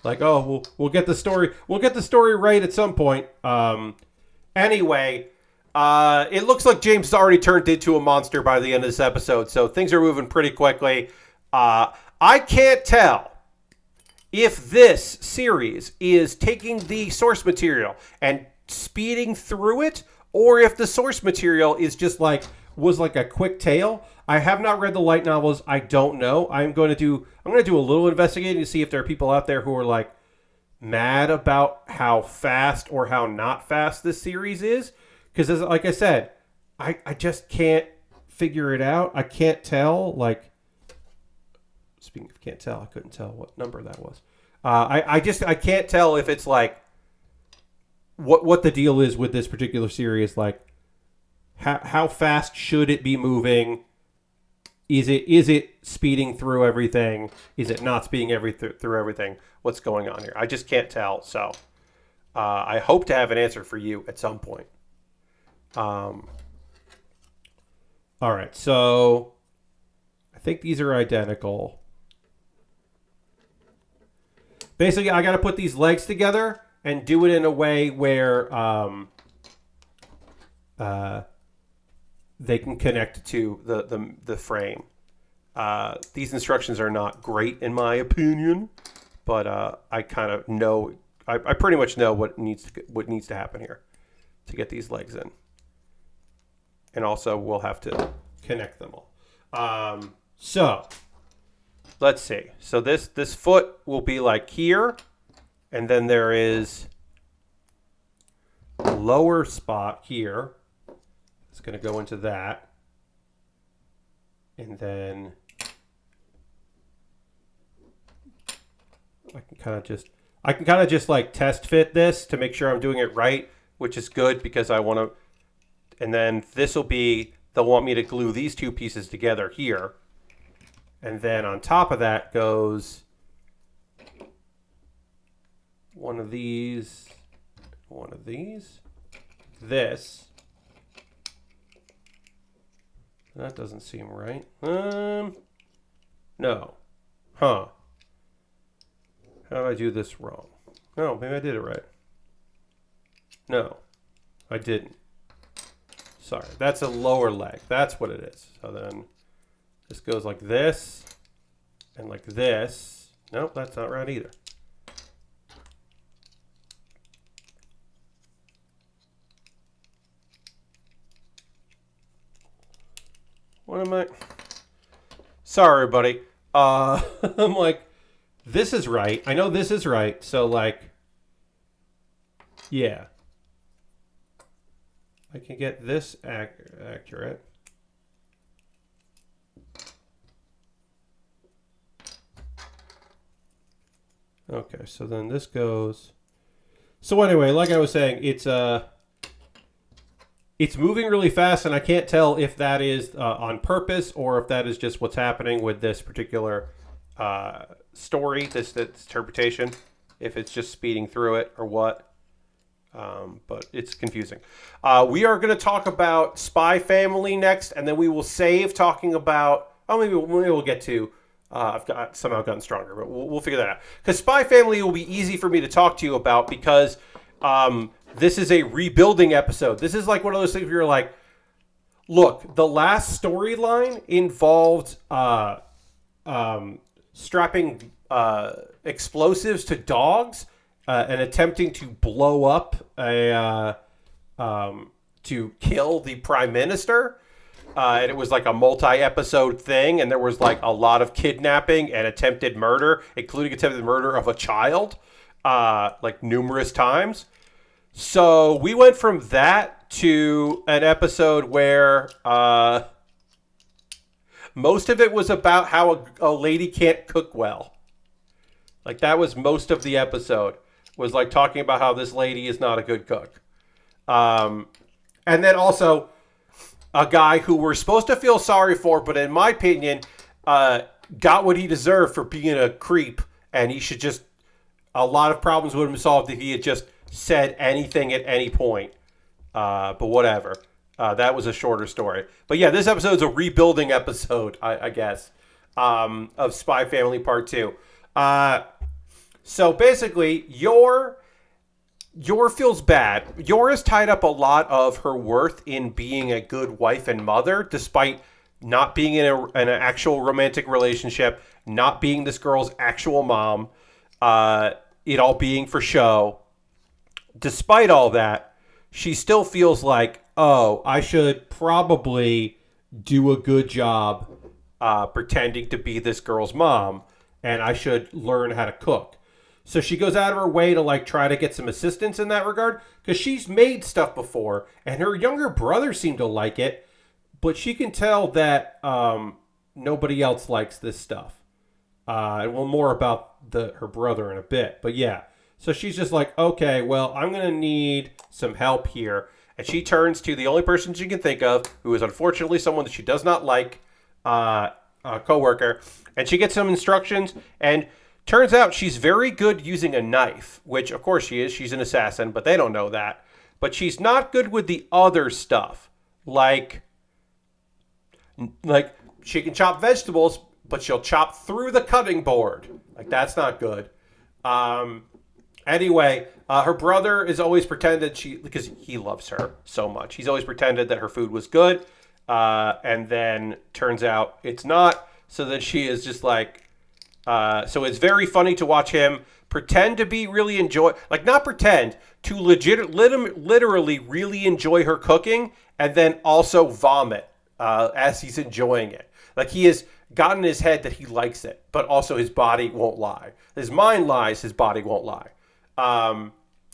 Like, oh, we'll get the story right at some point. Anyway, it looks like James has already turned into a monster by the end of this episode, so things are moving pretty quickly. I can't tell if this series is taking the source material and speeding through it, or if the source material is just was like a quick tale. I have not read the light novels. I don't know. I'm going to do a little investigating to see if there are people out there who are like mad about how fast or how not fast this series is. Because like I said, I just can't figure it out. I can't tell. Like, speaking of can't tell, I couldn't tell what number that was. I can't tell if it's like what the deal is with this particular series. Like, how fast should it be moving? Is it speeding through everything? Is it not speeding through everything? What's going on here? I just can't tell. So I hope to have an answer for you at some point. All right. So I think these are identical. Basically, I got to put these legs together and do it in a way where they can connect to the frame. These instructions are not great in my opinion, but I kind of know. I pretty much know what needs to happen here to get these legs in, and also we'll have to connect them all. So let's see. So this foot will be like here, and then there is a lower spot here. It's going to go into that. And then I can kind of just like test fit this to make sure I'm doing it right, which is good because I want to. And then this will be, they'll want me to glue these two pieces together here. And then on top of that goes one of these, this. That doesn't seem right. No. Huh. How did I do this wrong? No, maybe I did it right. No, I didn't. Sorry, that's a lower leg. That's what it is. So then this goes like this and like this. Nope, that's not right either. What am I? Sorry, buddy. I'm like, this is right. I know this is right. So like, yeah. I can get this accurate. Okay, so then this goes. So anyway, like I was saying, it's moving really fast, and I can't tell if that is on purpose or if that is just what's happening with this particular story, this interpretation. If it's just speeding through it or what. But it's confusing. We are going to talk about Spy Family next, and then we will save talking about... Oh, maybe we'll get to... I've somehow gotten stronger, but we'll figure that out. Because Spy Family will be easy for me to talk to you about because this is a rebuilding episode. This is like one of those things where you're like, look, the last storyline involved strapping explosives to dogs and attempting to blow up to kill the prime minister. And it was like a multi-episode thing, and there was like a lot of kidnapping and attempted murder, including attempted murder of a child, like numerous times. So we went from that to an episode where most of it was about how a lady can't cook well. Like that was most of the episode, was like talking about how this lady is not a good cook. And then also a guy who we're supposed to feel sorry for, but in my opinion, got what he deserved for being a creep, and he should just... A lot of problems would have been solved if he had just said anything at any point. But whatever. That was a shorter story. But yeah, this episode's a rebuilding episode, I guess, of Spy Family Part 2. So basically, Yor feels bad. Yor has tied up a lot of her worth in being a good wife and mother, despite not being in an actual romantic relationship, not being this girl's actual mom, it all being for show. Despite all that, she still feels like, oh, I should probably do a good job pretending to be this girl's mom, and I should learn how to cook. So she goes out of her way to like try to get some assistance in that regard, because she's made stuff before, and her younger brother seemed to like it, but she can tell that nobody else likes this stuff. And we'll more about her brother in a bit, but yeah. So she's just like, okay, well, I'm going to need some help here. And she turns to the only person she can think of, who is unfortunately someone that she does not like, a coworker, and she gets some instructions, and turns out she's very good using a knife, which of course she is. She's an assassin, but they don't know that. But she's not good with the other stuff. Like she can chop vegetables, but she'll chop through the cutting board. Like that's not good. Anyway, her brother is always pretended because he loves her so much. He's always pretended that her food was good. And then turns out it's not. So then she is just like, so it's very funny to watch him pretend to be really not pretend, to literally really enjoy her cooking, and then also vomit as he's enjoying it. Like he has gotten in his head that he likes it, but also his body won't lie. His mind lies, his body won't lie,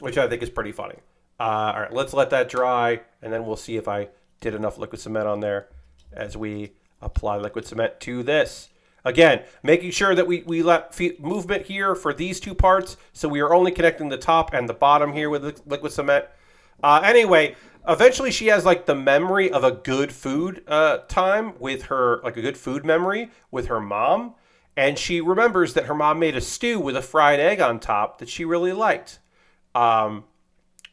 which I think is pretty funny. All right, let's let that dry, and then we'll see if I did enough liquid cement on there as we apply liquid cement to this. Again, making sure that we let movement here for these two parts, so we are only connecting the top and the bottom here with liquid cement. Anyway, eventually she has like the memory of a good food time with her, like a good food memory with her mom, And she remembers that her mom made a stew with a fried egg on top that she really liked.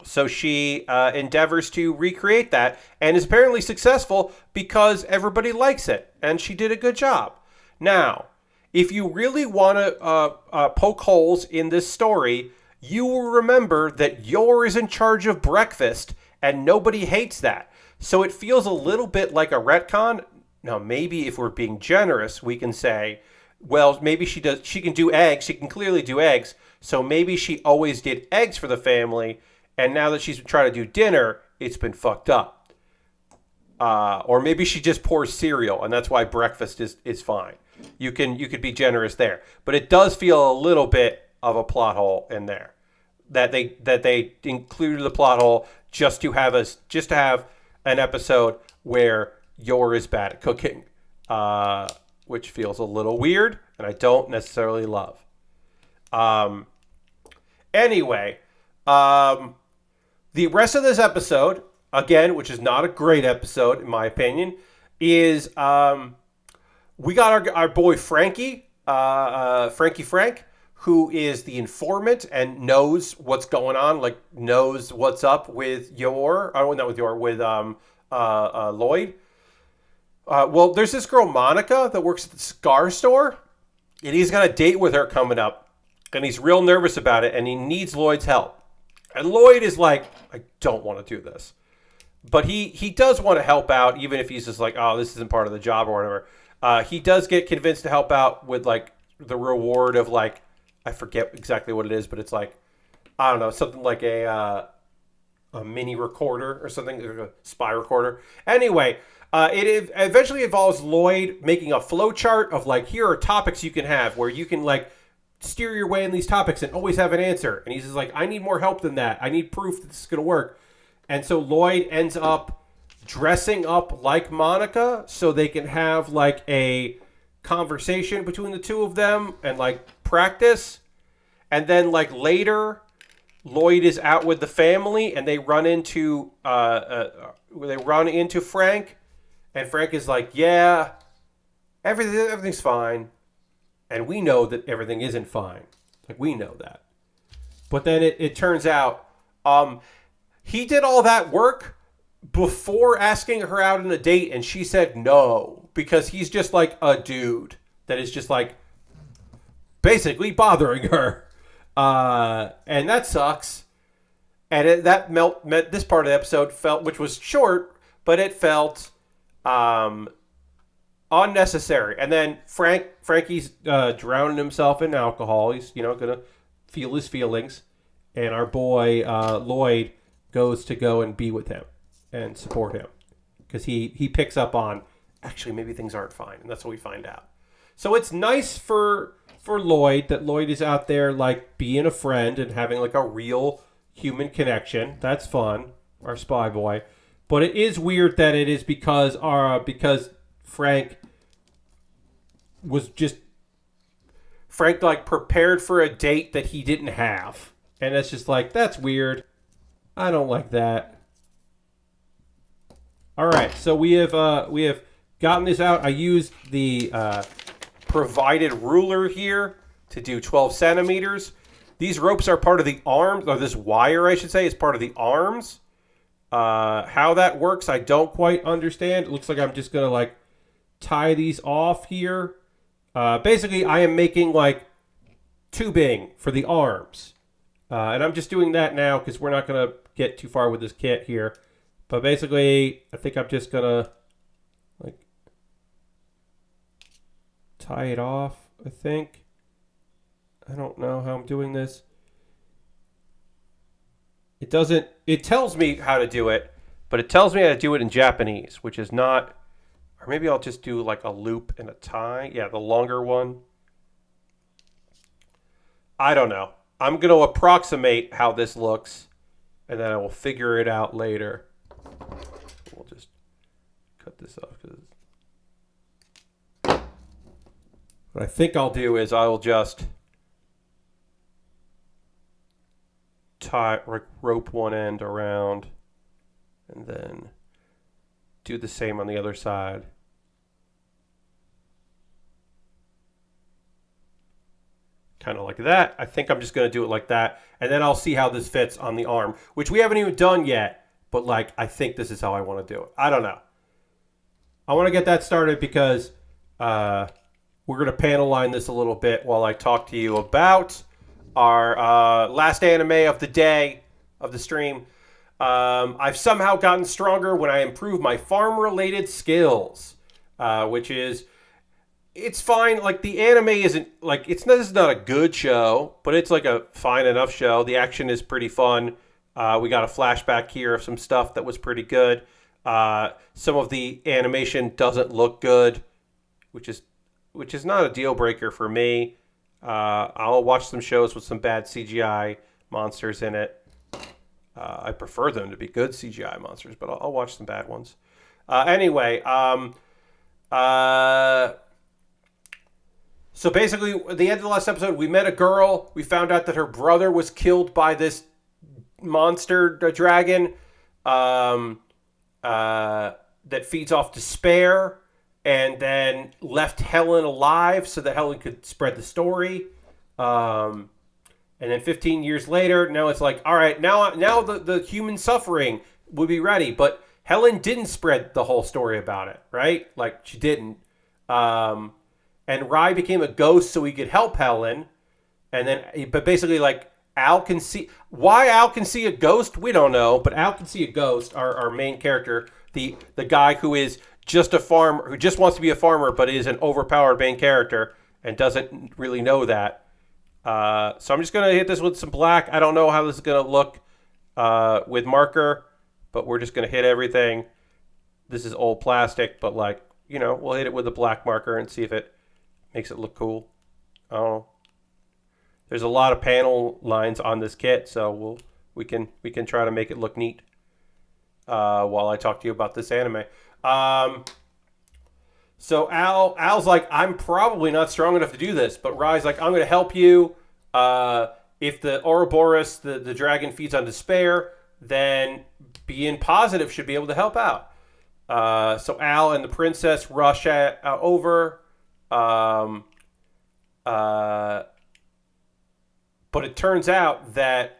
So she endeavors to recreate that and is apparently successful because everybody likes it. And she did a good job. Now, if you really want to poke holes in this story, you will remember that Yor is in charge of breakfast and nobody hates that. So it feels a little bit like a retcon. Now, maybe if we're being generous, we can say, well, maybe she can do eggs. She can clearly do eggs. So maybe she always did eggs for the family. And now that she's trying to do dinner, it's been fucked up. Or maybe she just pours cereal, and that's why breakfast is fine. You could be generous there, but it does feel a little bit of a plot hole in there that they included the plot hole just to have an episode where Yor is bad at cooking, which feels a little weird, and I don't necessarily love. Anyway, the rest of this episode, again, which is not a great episode in my opinion, is we got our boy Frankie, Frankie Frank, who is the informant and knows what's going on, like knows what's up with with Lloyd. Well, there's this girl Monica that works at the cigar store, and he's got a date with her coming up, and he's real nervous about it, and he needs Lloyd's help. And Lloyd is like, I don't want to do this. But he does want to help out, even if he's just like, oh, this isn't part of the job or whatever. He does get convinced to help out with, like, the reward of, like, I forget exactly what it is, but it's like, I don't know, something like a mini recorder or something, like a spy recorder. Anyway, it eventually involves Lloyd making a flow chart of, like, here are topics you can have where you can, like, steer your way in these topics and always have an answer. And he's just like, I need more help than that. I need proof that this is going to work. And so Lloyd ends up dressing up like Monica so they can have like a conversation between the two of them and like practice. And then like later, Lloyd is out with the family and they run into Frank, and Frank is like, yeah, everything's fine. And we know that everything isn't fine. Like, we know that. But then it turns out he did all that work before asking her out on a date, and she said no. Because he's just like a dude that is just like basically bothering her. And that sucks. And this part of the episode felt, which was short, but it felt unnecessary. And then Frankie's drowning himself in alcohol. He's, gonna feel his feelings. And our boy Lloyd goes to go and be with him and support him. Because he picks up on, actually, maybe things aren't fine. And that's what we find out. So it's nice for Lloyd that Lloyd is out there, like, being a friend and having, like, a real human connection. That's fun. Our spy boy. But it is weird that it is because Frank like prepared for a date that he didn't have. And it's just like, that's weird. I don't like that. All right, so we have gotten this out. I used the provided ruler here to do 12 centimeters. These ropes are part of the arms, or this wire, I should say, is part of the arms. How that works, I don't quite understand. It looks like I'm just going to, like, tie these off here. Basically, I am making, like, tubing for the arms. And I'm just doing that now because we're not going to get too far with this kit here. But basically, I think I'm just going to, like, tie it off, I think. I don't know how I'm doing this. It tells me how to do it, but it tells me how to do it in Japanese, which is not, or maybe I'll just do like a loop and a tie. Yeah, the longer one. I don't know. I'm going to approximate how this looks, and then I will figure it out later. We'll just cut this off. What I think I'll do is I will just rope one end around and then do the same on the other side. kind of like that. I think I'm just going to do it like that. And then I'll see how this fits on the arm, which we haven't even done yet. But, like, I think this is how I want to do it. I don't know. I want to get that started because we're going to panel line this a little bit while I talk to you about our last anime of the day, of the stream. I've somehow gotten stronger when I improve my farm-related skills, which is... It's fine. Like, the anime isn't, like, this is not a good show, but it's, like, a fine enough show. The action is pretty fun. We got a flashback here of some stuff that was pretty good. Some of the animation doesn't look good, which is not a deal breaker for me. I'll watch some shows with some bad CGI monsters in it. I prefer them to be good CGI monsters, but I'll watch some bad ones. Anyway, so basically, at the end of the last episode, we met a girl. We found out that her brother was killed by this monster dragon that feeds off despair, and then left Helen alive so that Helen could spread the story. And then 15 years later, now it's like, all right, now the human suffering would be ready. But Helen didn't spread the whole story about it, right? Like, she didn't. And Rai became a ghost so he could help Helen. And then, but basically, like, Al can see... Why Al can see a ghost, we don't know. But Al can see a ghost, our main character. The guy who is just a farmer, who just wants to be a farmer, but is an overpowered main character and doesn't really know that. So I'm just going to hit this with some black. I don't know how this is going to look with marker, but we're just going to hit everything. This is old plastic, but, like, you know, we'll hit it with a black marker and see if it makes it look cool. I don't know. There's a lot of panel lines on this kit, so we can try to make it look neat while I talk to you about this anime. So Al's like, I'm probably not strong enough to do this, but Rai's like, I'm going to help you. If the Ouroboros, the dragon, feeds on despair, then being positive should be able to help out. So Al and the princess rush over. But it turns out that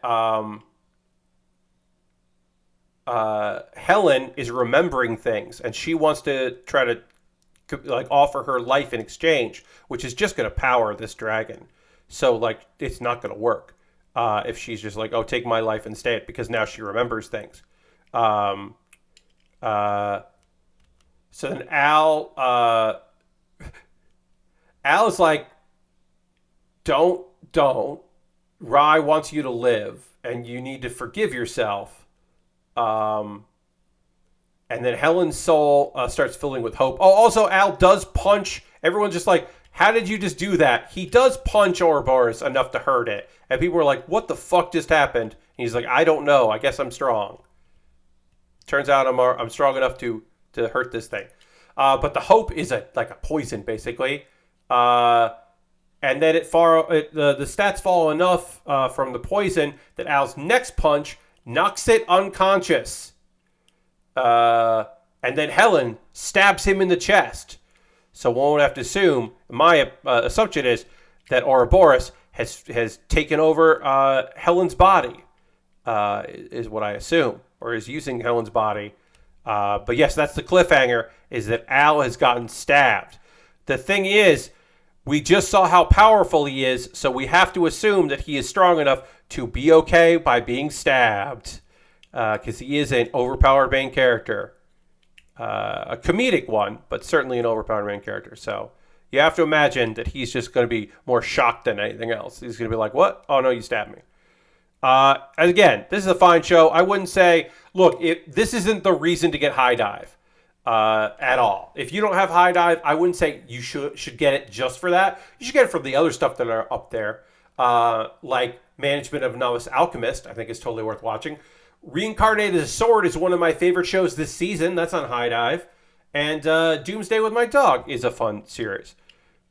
Helen is remembering things, and she wants to try to, like, offer her life in exchange, which is just going to power this dragon. So, like, it's not going to work if she's just like, oh, take my life instead, because now she remembers things. So then Al is like, don't. Rai wants you to live, and you need to forgive yourself. And then Helen's soul starts filling with hope. Oh, also, Al does punch. Everyone's just like, how did you just do that? He does punch Ouroboros enough to hurt it. And people are like, what the fuck just happened? And he's like, I don't know. I guess I'm strong. Turns out I'm strong enough to hurt this thing. But the hope is like a poison, basically. And then the stats fall enough from the poison that Al's next punch knocks it unconscious. And then Helen stabs him in the chest. So one would have to assume, my assumption is that Ouroboros has taken over Helen's body, is what I assume, or is using Helen's body. But yes, that's the cliffhanger, is that Al has gotten stabbed. The thing is, we just saw how powerful he is, so we have to assume that he is strong enough to be okay by being stabbed. Because he is an overpowered main character. A comedic one, but certainly an overpowered main character. So you have to imagine that he's just going to be more shocked than anything else. He's going to be like, what? Oh, no, you stabbed me. And again, this is a fine show. I wouldn't say, look, this isn't the reason to get High Dive. At all. If you don't have High Dive, I wouldn't say you should get it just for that. You should get it for the other stuff that are up there, like Management of Novice Alchemist. I think is totally worth watching. Reincarnated as a Sword is one of my favorite shows this season. That's on High Dive, and Doomsday with My Dog is a fun series.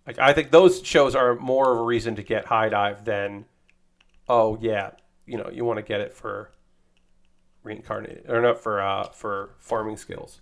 Like, I think those shows are more of a reason to get High Dive than, oh yeah, you want to get it for reincarnated or not for farming skills.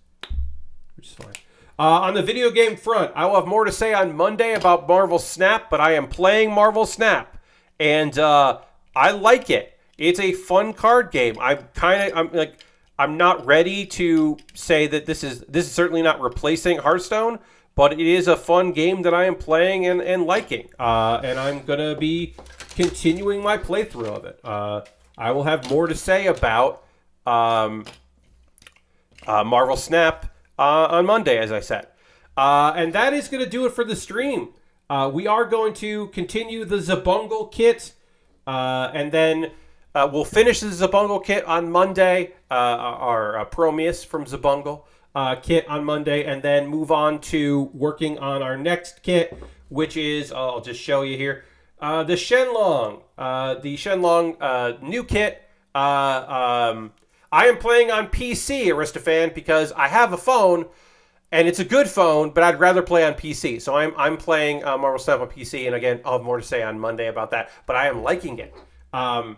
Which is fine. On the video game front, I will have more to say on Monday about Marvel Snap, but I am playing Marvel Snap. and I like it. It's a fun card game. I'm not ready to say that this is certainly not replacing Hearthstone, but it is a fun game that I am playing and liking. And I'm gonna be continuing my playthrough of it. I will have more to say about Marvel Snap on Monday, as I said. And that is going to do it for the stream. We are going to continue the Xabungle kit, and then we'll finish the Xabungle kit on Monday, our Promeus from Xabungle kit on Monday, and then move on to working on our next kit, which is, I'll just show you here, the Shenlong. The Shenlong new kit. I am playing on PC, Aristofan, because I have a phone, and it's a good phone, but I'd rather play on PC. So I'm playing Marvel Snap on PC, and again, I'll have more to say on Monday about that, but I am liking it. Yeah,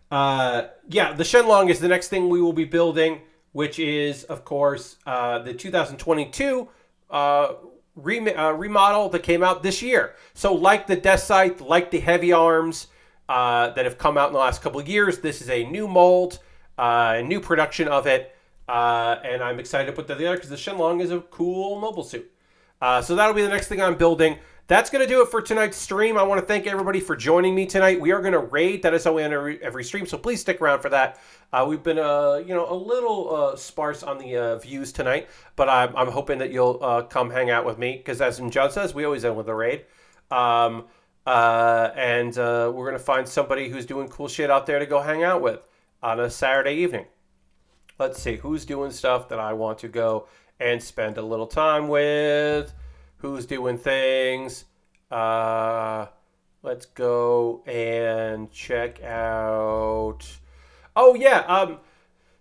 the Shenlong is the next thing we will be building, which is, of course, the 2022 remodel that came out this year. So like the Death Scythe, like the Heavy Arms that have come out in the last couple of years, this is a new mold, a new production of it, and I'm excited to put that together because the Shenlong is a cool mobile suit. So that'll be the next thing I'm building. That's going to do it for tonight's stream. I want to thank everybody for joining me tonight. We are going to raid. That is how we end every stream, so please stick around for that. We've been, a little sparse on the views tonight, but I'm hoping that you'll come hang out with me because, as John says, we always end with a raid. And we're going to find somebody who's doing cool shit out there to go hang out with on a Saturday evening. Let's see who's doing stuff that I want to go and spend a little time with. Who's doing things? Let's go and check out. Oh yeah.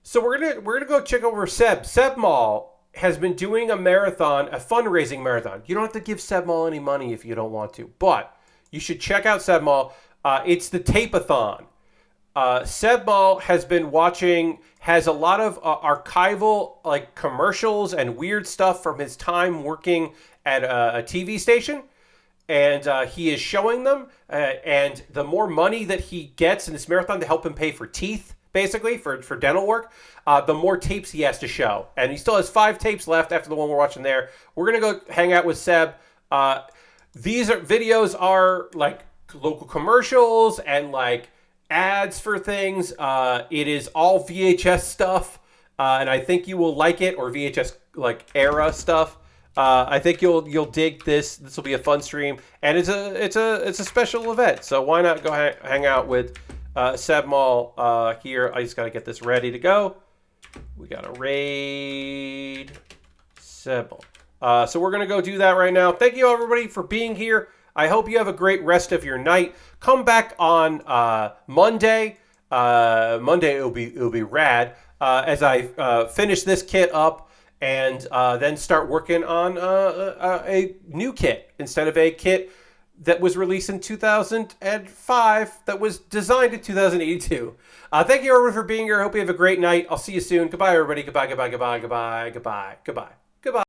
So we're gonna go check over Seb. Seb Mall has been doing a marathon, a fundraising marathon. You don't have to give Seb Mall any money if you don't want to, but you should check out Seb Mall. It's the Tape-a-thon. Seb Mall has been has a lot of archival like commercials and weird stuff from his time working at a TV station, and he is showing them, and the more money that he gets in this marathon to help him pay for teeth, basically for dental work, the more tapes he has to show, and he still has 5 tapes left after the one we're watching there. We're gonna go hang out with Seb. These videos are like local commercials and like ads for things. It is all VHS stuff, and I think you will like it, or VHS like era stuff. I think you'll dig this. This will be a fun stream, and it's a special event. So why not go hang out with Seb Mall here? I just got to get this ready to go. We got to raid Seb Mall. So we're gonna go do that right now. Thank you everybody for being here. I hope you have a great rest of your night. Come back on Monday. Monday it'll be rad as I finish this kit up and then start working on a new kit instead of a kit that was released in 2005 that was designed in 2082. Thank you everyone for being here. I hope you have a great night. I'll see you soon. Goodbye everybody. Goodbye. Goodbye. Goodbye. Goodbye. Goodbye. Goodbye. Goodbye.